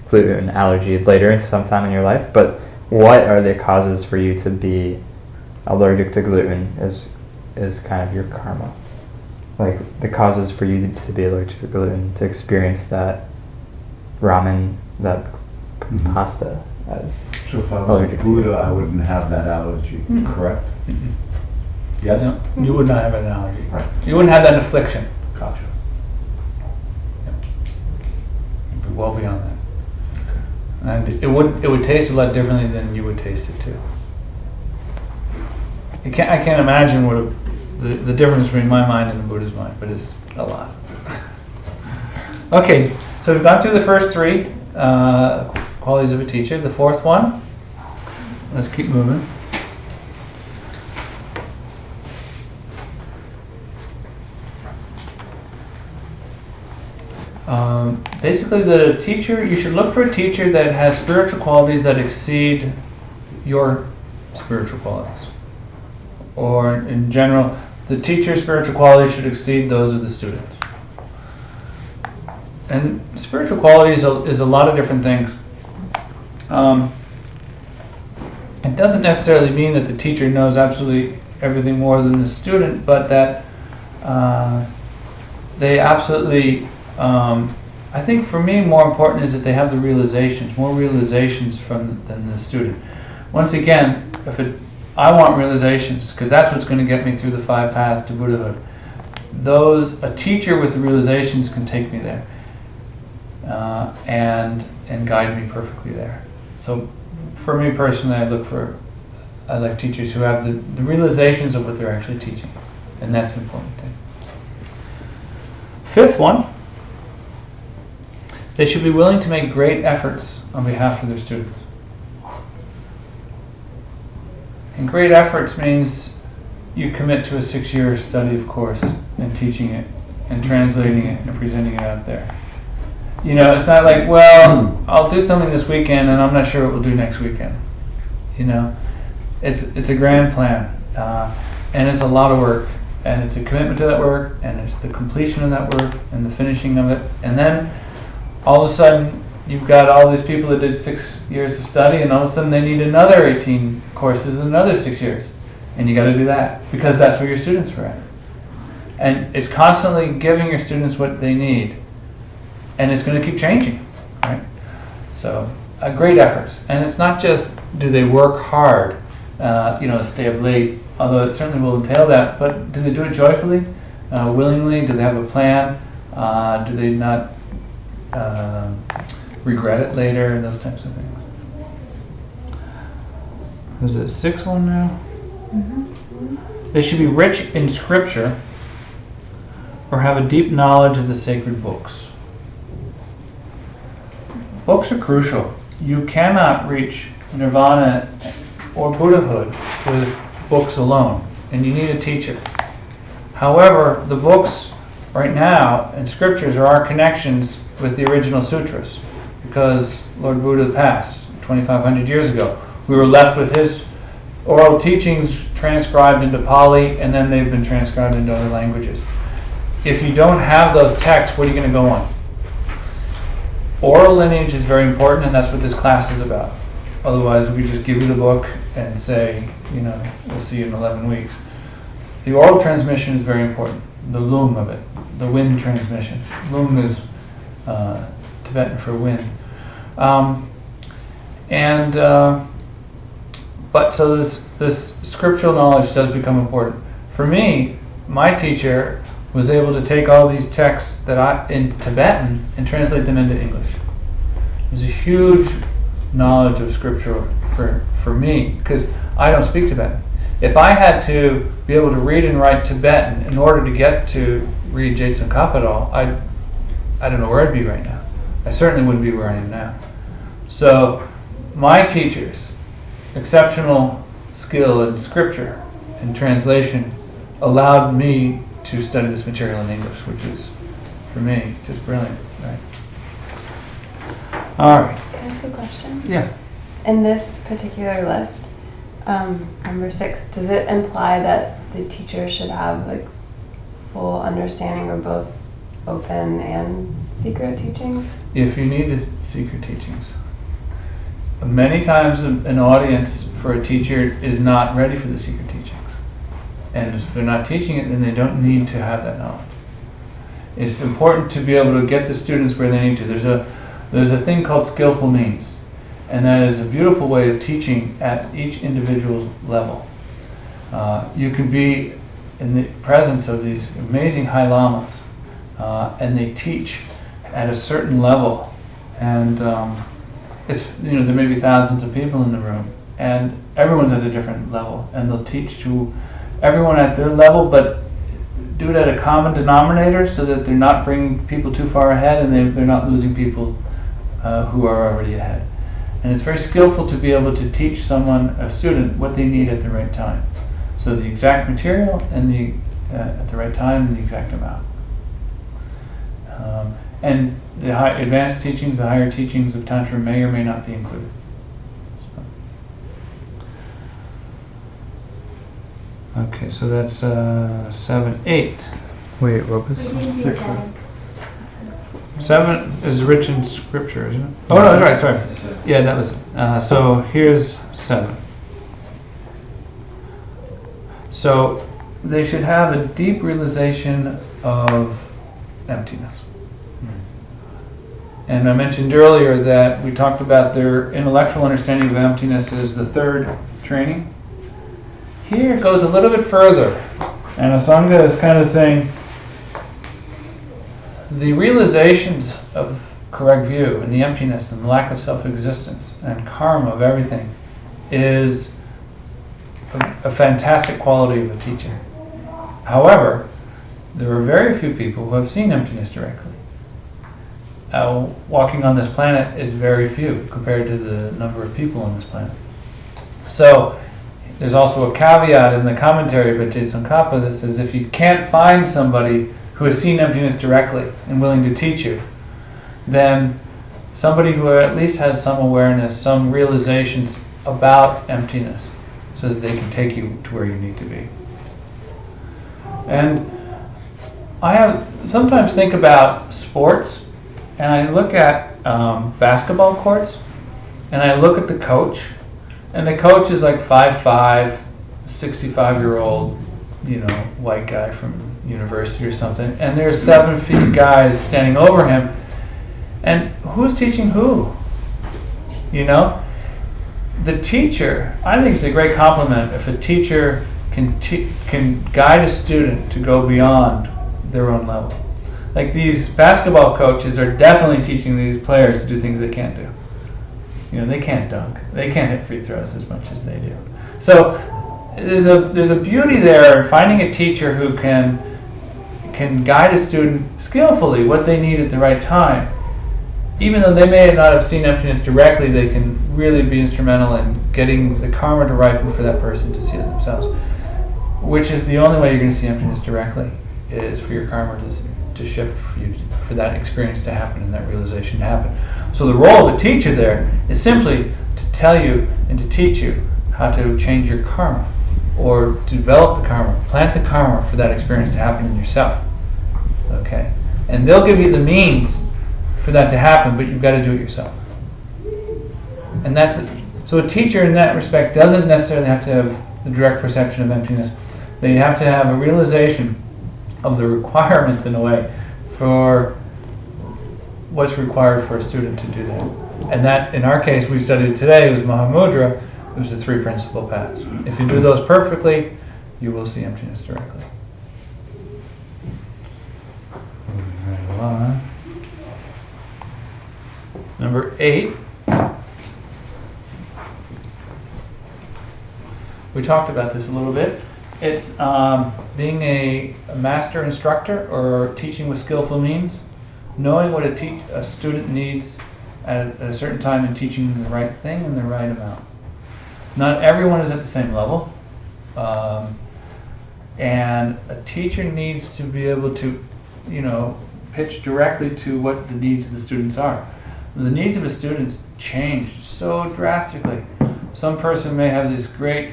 gluten allergy later in sometime in your life, but what are the causes for you to be allergic to gluten is kind of your karma. Like the causes for you to be allergic to gluten, to experience that ramen, that pasta as so if I was a Buddha, I wouldn't have that allergy, correct? Mm-hmm. Yes? No, you would not have an allergy. Right. You wouldn't have that affliction. Gotcha. You'd be well beyond that. And it would taste a lot differently than you would taste it too. I can't imagine what the difference between my mind and the Buddha's mind, but it's a lot. Okay, so we've gone through the first three qualities of a teacher. The fourth one, let's keep moving. Basically, the teacher, you should look for a teacher that has spiritual qualities that exceed your spiritual qualities. Or in general, the teacher's spiritual qualities should exceed those of the student. And spiritual quality is a lot of different things. It doesn't necessarily mean that the teacher knows absolutely everything more than the student, but that they absolutely, I think for me more important is that they have the realizations, more realizations than the student. Once again, I want realizations, because that's what's going to get me through the 5 paths to Buddhahood. A teacher with the realizations can take me there, and guide me perfectly there. So for me personally, I like teachers who have the realizations of what they're actually teaching, and that's the important thing. 5th one, they should be willing to make great efforts on behalf of their students. And great efforts means you commit to a 6-year study of course, and teaching it, and translating it, and presenting it out there. You know, it's not like, well, I'll do something this weekend and I'm not sure what we'll do next weekend. You know, it's a grand plan, and it's a lot of work, and it's a commitment to that work, and it's the completion of that work, and the finishing of it, and then all of a sudden you've got all these people that did 6 years of study, and all of a sudden they need another 18 courses and another 6 years, and you got to do that because that's where your students are at. And it's constantly giving your students what they need, and it's going to keep changing, right? So, great efforts. And it's not just do they work hard, stay up late, although it certainly will entail that, but do they do it joyfully, willingly? Do they have a plan? Do they not regret it later, and those types of things? Is it 6th one now? Mm-hmm. They should be rich in scripture or have a deep knowledge of the sacred books. Books are crucial. You cannot reach nirvana or Buddhahood with books alone, and you need a teacher. However, the books right now and scriptures are our connections with the original sutras, because Lord Buddha passed 2,500 years ago. We were left with his oral teachings transcribed into Pali, and then they've been transcribed into other languages. If you don't have those texts, what are you going to go on? Oral lineage is very important, and that's what this class is about. Otherwise, we just give you the book and say, we'll see you in 11 weeks. The oral transmission is very important. The lung of it, the wind transmission. Lung is Tibetan for wind. But so this scriptural knowledge does become important. For me, my teacher was able to take all these texts in Tibetan and translate them into English. There's a huge knowledge of scripture for me, because I don't speak Tibetan. If I had to be able to read and write Tibetan in order to get to read Jetsun Kapadal, I don't know where I'd be right now. I certainly wouldn't be where I am now. So my teachers, exceptional skill in scripture and translation, allowed me to study this material in English, which is, for me, just brilliant, right? All right. Can I ask a question? Yeah. In this particular list, number 6, does it imply that the teacher should have full understanding of both open and secret teachings? If you need the secret teachings. Many times an audience for a teacher is not ready for the secret teachings. And if they're not teaching it, then they don't need to have that knowledge. It's important to be able to get the students where they need to. There's a thing called skillful means, and that is a beautiful way of teaching at each individual level. You can be in the presence of these amazing high lamas, and they teach at a certain level, and there may be thousands of people in the room, and everyone's at a different level, and they'll teach to everyone at their level, but do it at a common denominator so that they're not bringing people too far ahead, and they're not losing people who are already ahead. And it's very skillful to be able to teach a student, what they need at the right time. So the exact material and at the right time and the exact amount. And the advanced teachings, the higher teachings of Tantra may or may not be included. Okay, so that's 7, 8. Wait, what was 6? 7 is rich in scripture, isn't it? Oh, no, that's right, sorry. Yeah, that was it. So here's 7. So they should have a deep realization of emptiness. And I mentioned earlier that we talked about their intellectual understanding of emptiness is the 3rd training. Here it goes a little bit further. And Asanga is kind of saying the realizations of correct view and the emptiness and the lack of self-existence and karma of everything is a fantastic quality of a teacher. However, there are very few people who have seen emptiness directly. Walking on this planet is very few compared to the number of people on this planet. So there's also a caveat in the commentary by Tsongkhapa that says if you can't find somebody who has seen emptiness directly and willing to teach you, then somebody who at least has some awareness, some realizations about emptiness, so that they can take you to where you need to be. And I sometimes think about sports, and I look at basketball courts, and I look at the coach, and the coach is like 5'5", 65-year-old, white guy from university or something, and there's 7 feet guys standing over him, and who's teaching who? The teacher, I think it's a great compliment if a teacher can guide a student to go beyond their own level. Like these basketball coaches are definitely teaching these players to do things they can't do. They can't dunk. They can't hit free throws as much as they do. So there's a beauty there in finding a teacher who can guide a student skillfully what they need at the right time. Even though they may not have seen emptiness directly, they can really be instrumental in getting the karma to ripen for that person to see it themselves. Which is the only way you're going to see emptiness directly, is for your karma to shift for that experience to happen and that realization to happen. So the role of a teacher there is simply to tell you and to teach you how to change your karma, or to develop the karma, plant the karma for that experience to happen in yourself. Okay? And they'll give you the means for that to happen, but you've got to do it yourself. And that's it. So a teacher in that respect doesn't necessarily have to have the direct perception of emptiness. They have to have a realization of the requirements, in a way, for what's required for a student to do that. And that, in our case, we studied today, was Mahamudra. It was the 3 principal paths. If you do those perfectly, you will see emptiness directly. Moving right along. Number 8. We talked about this a little bit. It's being a master instructor, or teaching with skillful means, knowing what a student needs at a certain time and teaching them the right thing in the right amount. Not everyone is at the same level, and a teacher needs to be able to, pitch directly to what the needs of the students are. The needs of a student change so drastically. Some person may have this great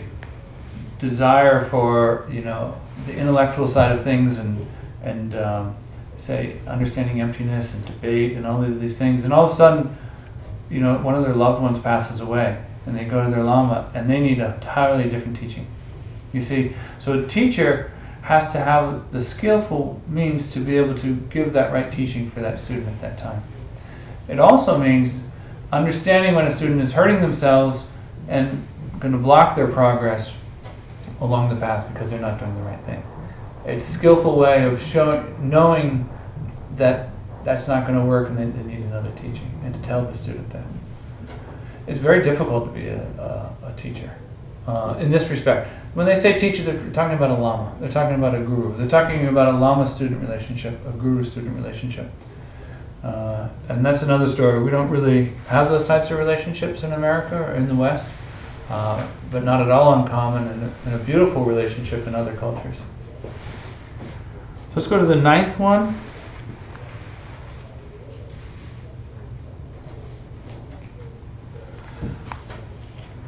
desire for, the intellectual side of things and say understanding emptiness and debate and all of these things, and all of a sudden, one of their loved ones passes away, and they go to their Lama and they need an entirely different teaching. You see, so a teacher has to have the skillful means to be able to give that right teaching for that student at that time. It also means understanding when a student is hurting themselves and going to block their progress along the path because they're not doing the right thing. It's a skillful way of knowing that that's not going to work and they need another teaching, and to tell the student that. It's very difficult to be a teacher in this respect. When they say teacher, they're talking about a lama. They're talking about a guru. They're talking about a lama-student relationship, a guru-student relationship. And that's another story. We don't really have those types of relationships in America or in the West, but not at all uncommon, and a beautiful relationship in other cultures. Let's go to the 9th one.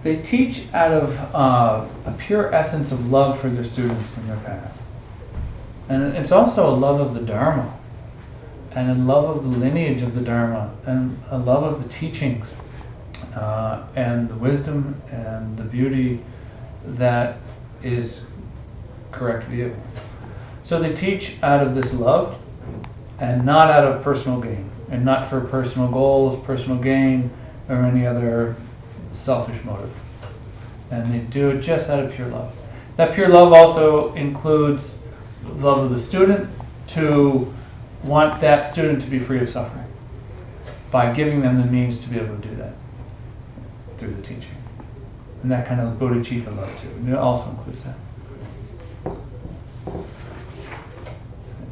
They teach out of a pure essence of love for their students and their path. And it's also a love of the Dharma. and a love of the lineage of the Dharma, and a love of the teachings, and the wisdom and the beauty that is correct view. So they teach out of this love and not out of personal gain, and not for personal goals, personal gain, or any other selfish motive. And they do it just out of pure love. That pure love also includes love of the student, to want that student to be free of suffering by giving them the means to be able to do that through the teaching. And that kind of bodhicitta love too. And it also includes that.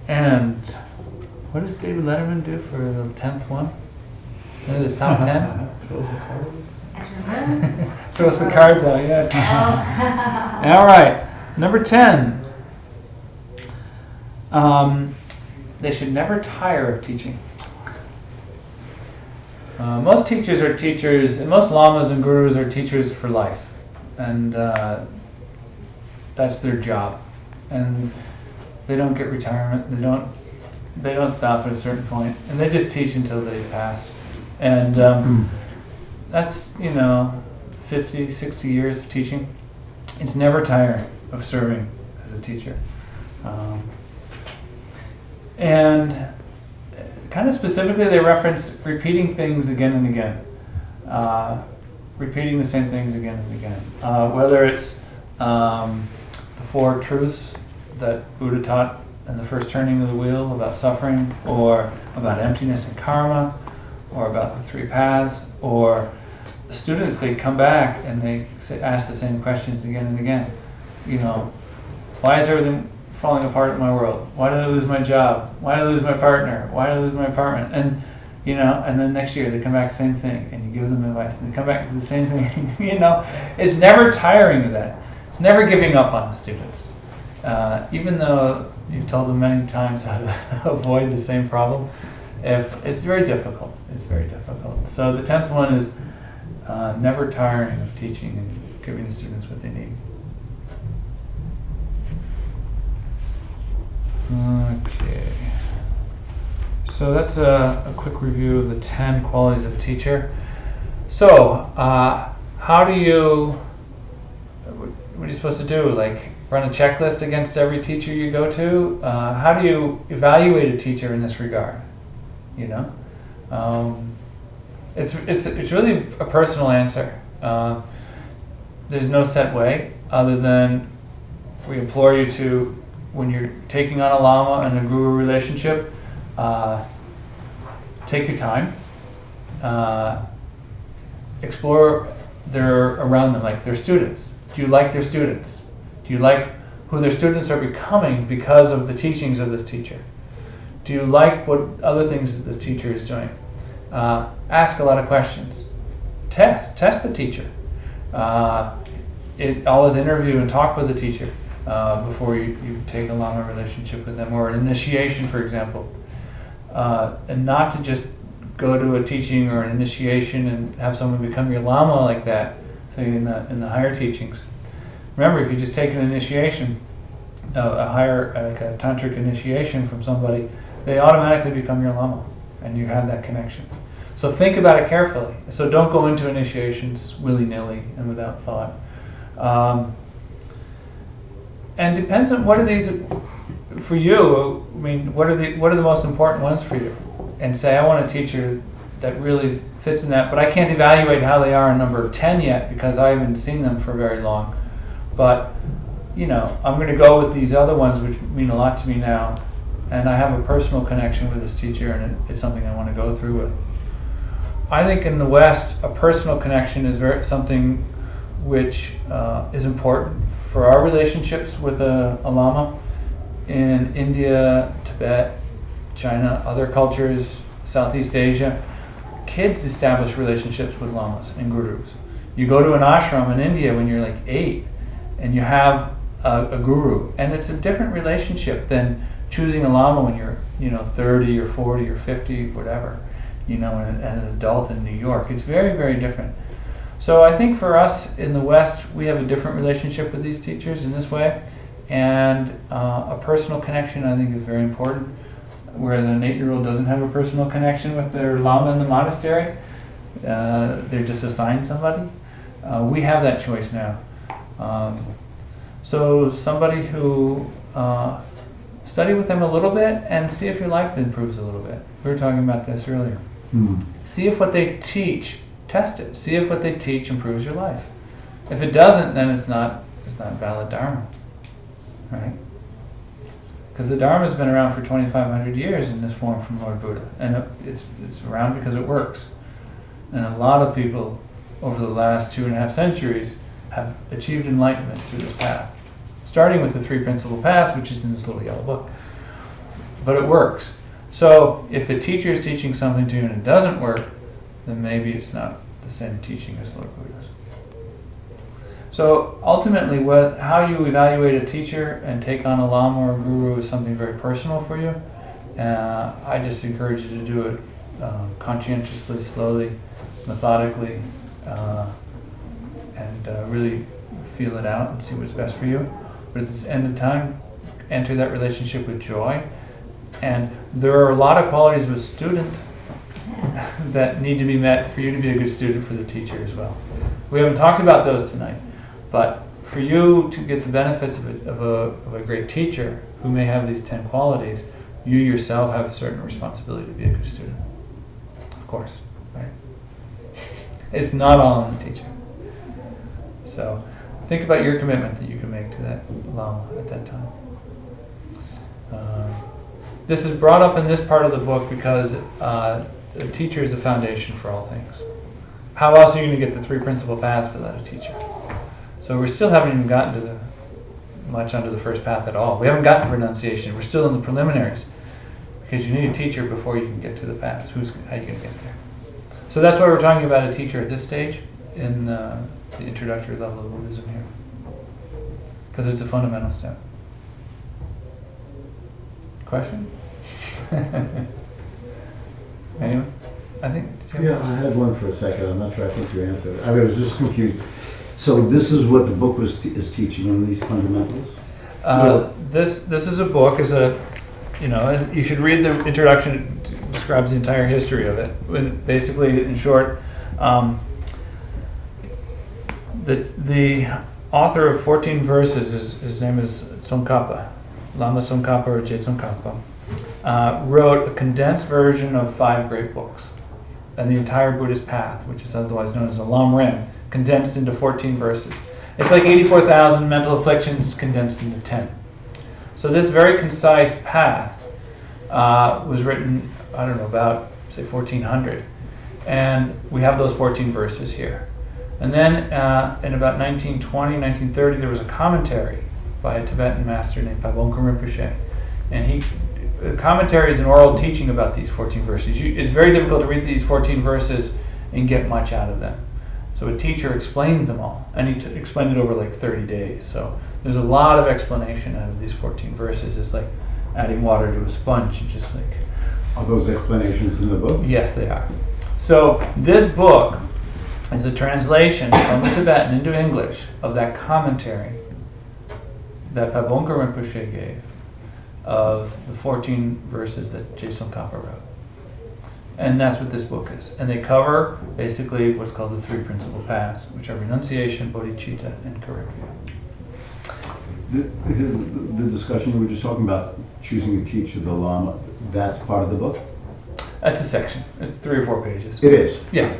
And what does David Letterman do for the 10th one? Maybe this top 10? Throws the cards out, yeah. All right, number 10. They should never tire of teaching. Most teachers are teachers, and most lamas and gurus are teachers for life, and that's their job. And they don't get retirement. They don't stop at a certain point, and they just teach until they pass. And that's 50, 60 years of teaching. It's never tiring of serving as a teacher. And kind of specifically, they reference repeating things again and again, repeating the same things again and again. Whether it's the 4 truths that Buddha taught in the first turning of the wheel about suffering, or about emptiness and karma, or about the 3 paths, or the students, they come back and they ask the same questions again and again. Why is everything falling apart in my world? Why did I lose my job? Why did I lose my partner? Why did I lose my apartment? And and then next year they come back the same thing, and you give them advice, and they come back to the same thing. It's never tiring of that. It's never giving up on the students, even though you've told them many times how to avoid the same problem. It's very difficult. It's very difficult. So the 10th one is never tiring of teaching and giving the students what they need. Okay, so that's a quick review of the 10 qualities of a teacher. So, what are you supposed to do? Like, run a checklist against every teacher you go to? How do you evaluate a teacher in this regard? It's really a personal answer. There's no set way, other than we implore you to, when you're taking on a lama and a guru relationship, take your time, explore around them, like their students. Do you like their students? Do you like who their students are becoming because of the teachings of this teacher? Do you like what other things that this teacher is doing? Ask a lot of questions. Test the teacher. Always interview and talk with the teacher before you take a lama relationship with them, or an initiation, for example. And not to just go to a teaching or an initiation and have someone become your lama like that, say in the higher teachings. Remember, if you just take an initiation, a higher, like a tantric initiation from somebody, they automatically become your lama, and you have that connection. So think about it carefully. So don't go into initiations willy-nilly and without thought. And depends on what are these for you. I mean, what are the most important ones for you? And say, I want a teacher that really fits in that, but I can't evaluate how they are in number 10 yet because I haven't seen them for very long. But I'm going to go with these other ones which mean a lot to me now, and I have a personal connection with this teacher, and it's something I want to go through with. I think in the West, a personal connection is something which is important for our relationships with a lama. In India, Tibet, China, other cultures, Southeast Asia, kids establish relationships with lamas and gurus. You go to an ashram in India when you're like 8, and you have a guru, and it's a different relationship than choosing a lama when you're 30 or 40 or 50, whatever, and an adult in New York. It's very, very different. So I think for us in the West, we have a different relationship with these teachers in this way, and a personal connection I think is very important. whereas an 8-year-old doesn't have a personal connection with their lama in the monastery. They're just assigned somebody. We have that choice now. So somebody who study with them a little bit and see if your life improves a little bit. We were talking about this earlier. See if what they teach, test it. See if what they teach improves your life. If it doesn't, then it's not valid Dharma, right? Because the Dharma has been around for 2,500 years in this form from Lord Buddha, and it's around because it works. And a lot of people over the last 2.5 centuries have achieved enlightenment through this path, starting with the 3 principal paths, which is in this little yellow book. But it works. So if a teacher is teaching something to you and it doesn't work, then maybe it's not the same teaching as Lord Buddha's. So ultimately, how you evaluate a teacher and take on a lama or a guru is something very personal for you. I just encourage you to do it conscientiously, slowly, methodically, and really feel it out and see what's best for you. But at the end of time, enter that relationship with joy. And there are a lot of qualities of a student that need to be met for you to be a good student for the teacher as well. We haven't talked about those tonight, but for you to get the benefits of a great teacher who may have these 10 qualities, you yourself have a certain responsibility to be a good student. Of course, right? It's not all on the teacher. So think about your commitment that you can make to that lama at that time. This is brought up in this part of the book because the teacher is the foundation for all things. How else are you going to get the 3 principal paths without a teacher? So we still haven't even gotten to much under the first path at all. We haven't gotten to renunciation. We're still in the preliminaries because you need a teacher before you can get to the paths. How are you going to get there? So that's why we're talking about a teacher at this stage in the introductory level of Buddhism here, because it's a fundamental step. Question? Anyone? I think. Yeah, I had one for a second. I'm not sure. I think you answered it. I was just confused. So this is what the book is teaching in these fundamentals. This is a book. You should read the introduction. It describes the entire history of it. And basically, in short, the author of 14 verses, his name is Tsongkhapa, Lama Tsongkhapa or Je Tsongkhapa, wrote a condensed version of 5 great books, and the entire Buddhist path, which is otherwise known as a Lam Rim, condensed into 14 verses. It's like 84,000 mental afflictions condensed into 10. So this very concise path was written, about, say, 1400. And we have those 14 verses here. And then in about 1920, 1930, there was a commentary by a Tibetan master named Pabongka Rinpoche. And the commentary is an oral teaching about these 14 verses. It's very difficult to read these 14 verses and get much out of them. So a teacher explains them all, and he explained it over like 30 days. So there's a lot of explanation out of these 14 verses. It's like adding water to a sponge. Are those explanations in the book? Yes, they are. So this book is a translation from the Tibetan into English of that commentary that Pabongka Rinpoche gave of the 14 verses that Je Tsongkhapa wrote. And that's what this book is. And they cover basically what's called the 3 principal paths, which are renunciation, bodhicitta, and karipya. The discussion you were just talking about, choosing a teacher, the Lama, that's part of the book? That's a section. It's 3 or 4 pages. It is? Yeah.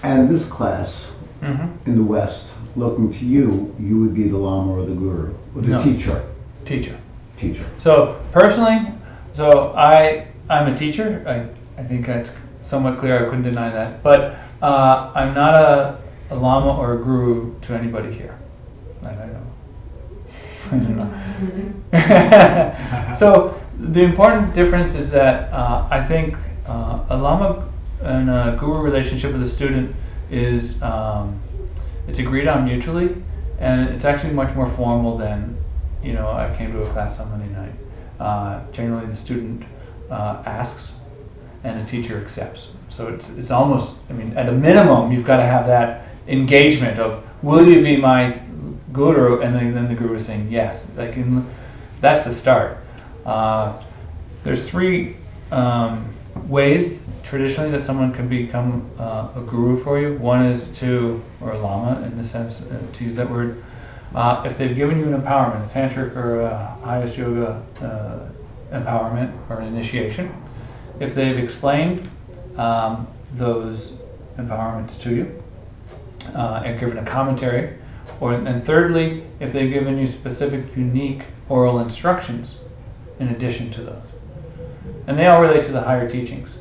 And this class, in the West, looking to you, you would be the Lama or the Guru, or the teacher? Teacher. Teacher. So personally, I'm a teacher. I think that's somewhat clear. I couldn't deny that. But I'm not a Lama or a Guru to anybody here. I don't know. So the important difference is that I think a Lama and a Guru relationship with a student is it's agreed on mutually, and it's actually much more formal than, I came to a class on Monday night. Generally the student asks and the teacher accepts. So it's almost, at a minimum, you've got to have that engagement of, will you be my Guru? And then the Guru is saying yes. That's the start. there's three ways traditionally that someone can become a guru for you. One is or a lama in the sense, to use that word, if they've given you an empowerment, a tantric or a highest yoga empowerment or an initiation, if they've explained those empowerments to you and given a commentary, and thirdly, if they've given you specific, unique oral instructions in addition to those. And they all relate to the higher teachings.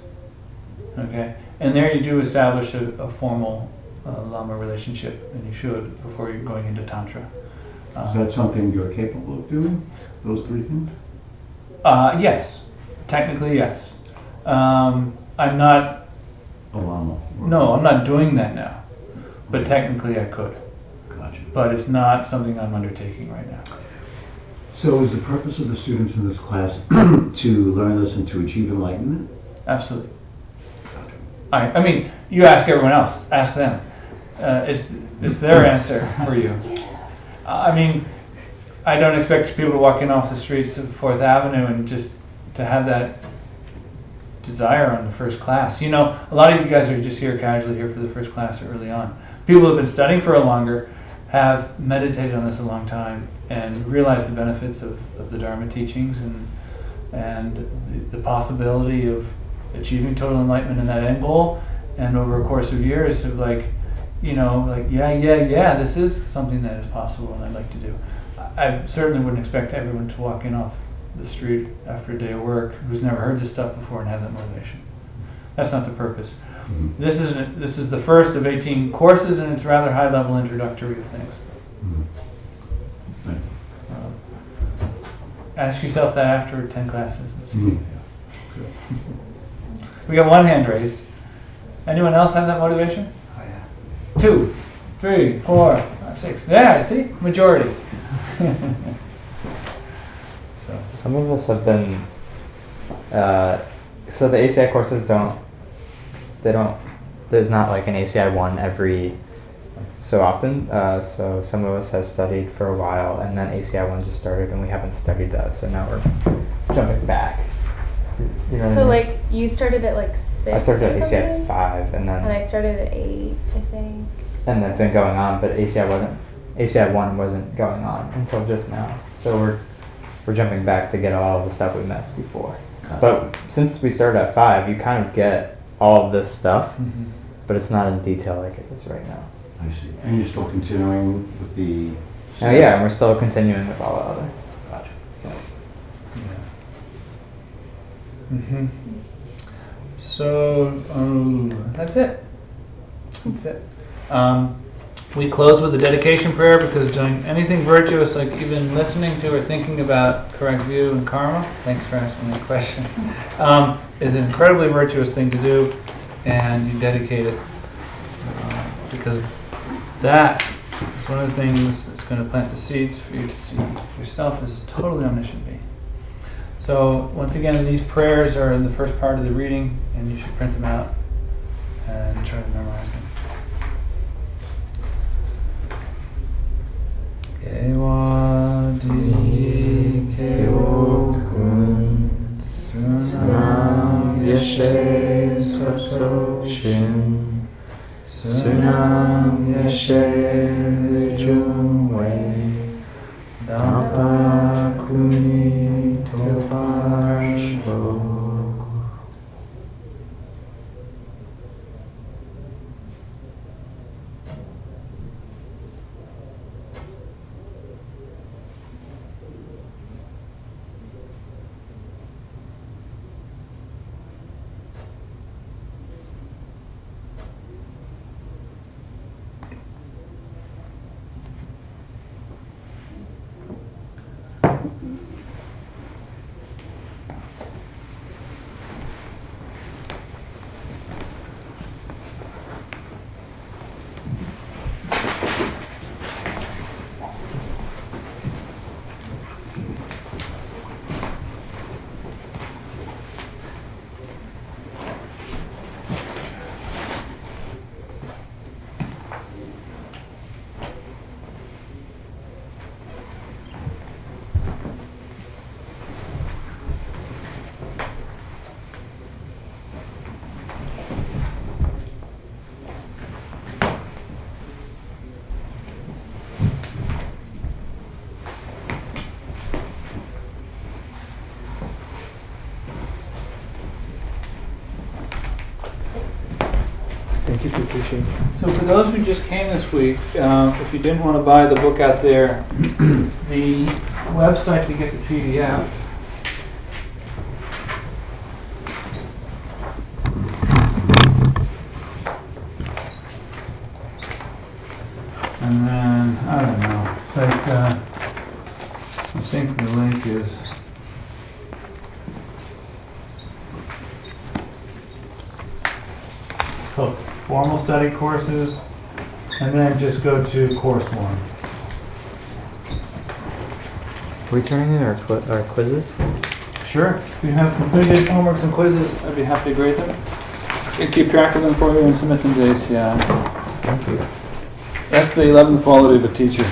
Okay? And there you do establish a formal Lama relationship, and you should before you're going into Tantra. Is that something you're capable of doing, those three things? Yes. Technically, yes. I'm not... A Lama? No, I'm not doing that now. But technically I could. Gotcha. But it's not something I'm undertaking right now. So is the purpose of the students in this class to learn this and to achieve enlightenment? Absolutely. I mean, you ask everyone else. Ask them. It's their answer for you. I mean, I don't expect people to walk in off the streets of 4th Avenue and just to have that desire on the first class. You know, a lot of you guys are just casually here for the first class early on. People who have been studying for a longer have meditated on this a long time and realized the benefits of the Dharma teachings and the possibility of achieving total enlightenment in that end goal. And over a course of years of yeah, this is something that is possible and I'd like to do. I certainly wouldn't expect everyone to walk in off the street after a day of work who's never heard this stuff before and have that motivation. That's not the purpose. Mm-hmm. This is the first of 18 courses, and it's rather high level introductory of things. Mm-hmm. Ask yourself that after 10 classes and see. Mm-hmm. We got one hand raised. Anyone else have that motivation? Oh yeah. 2, 3, 4, 5, 6. Yeah, I see. Majority. So some of us have been. So the ACI courses there's not like an ACI 1 every so often. So some of us have studied for a while, and then ACI 1 just started, and we haven't studied that. So now we're jumping back. You know So what I mean? like you started at like 6 I started or at ACI something? 5, and I started at 8, I think. and then been going on, but ACI 1 wasn't going on until just now. So we're jumping back to get all of the stuff we missed before. But since we started at 5, you kind of get all of this stuff, but it's not in detail like it is right now. I see. And you're still continuing with the... Oh yeah, and we're still continuing with all the other. Gotcha. Yeah. So that's it. That's it. We close with a dedication prayer because doing anything virtuous, like even listening to or thinking about correct view and karma, thanks for asking that question, is an incredibly virtuous thing to do, and you dedicate it because that is one of the things that's going to plant the seeds for you to see yourself as a totally omniscient being. So once again, these prayers are in the first part of the reading, and you should print them out and try to memorize them. Kewa di kewo kun sunam yeshe sapso shin sunam yeshe lijum wei dampa kuni topar shvo. those who just came this week, if you didn't want to buy the book out there, the website to get the PDF. And then, I don't know, like, I think the link is, So, formal study courses, and then just go to course 1. Are we turning in our quizzes? sure, if you have completed homeworks and quizzes, I'd be happy to grade them. You can keep track of them for you and submit them to ACI. Thank you. That's the 11th quality of a teacher.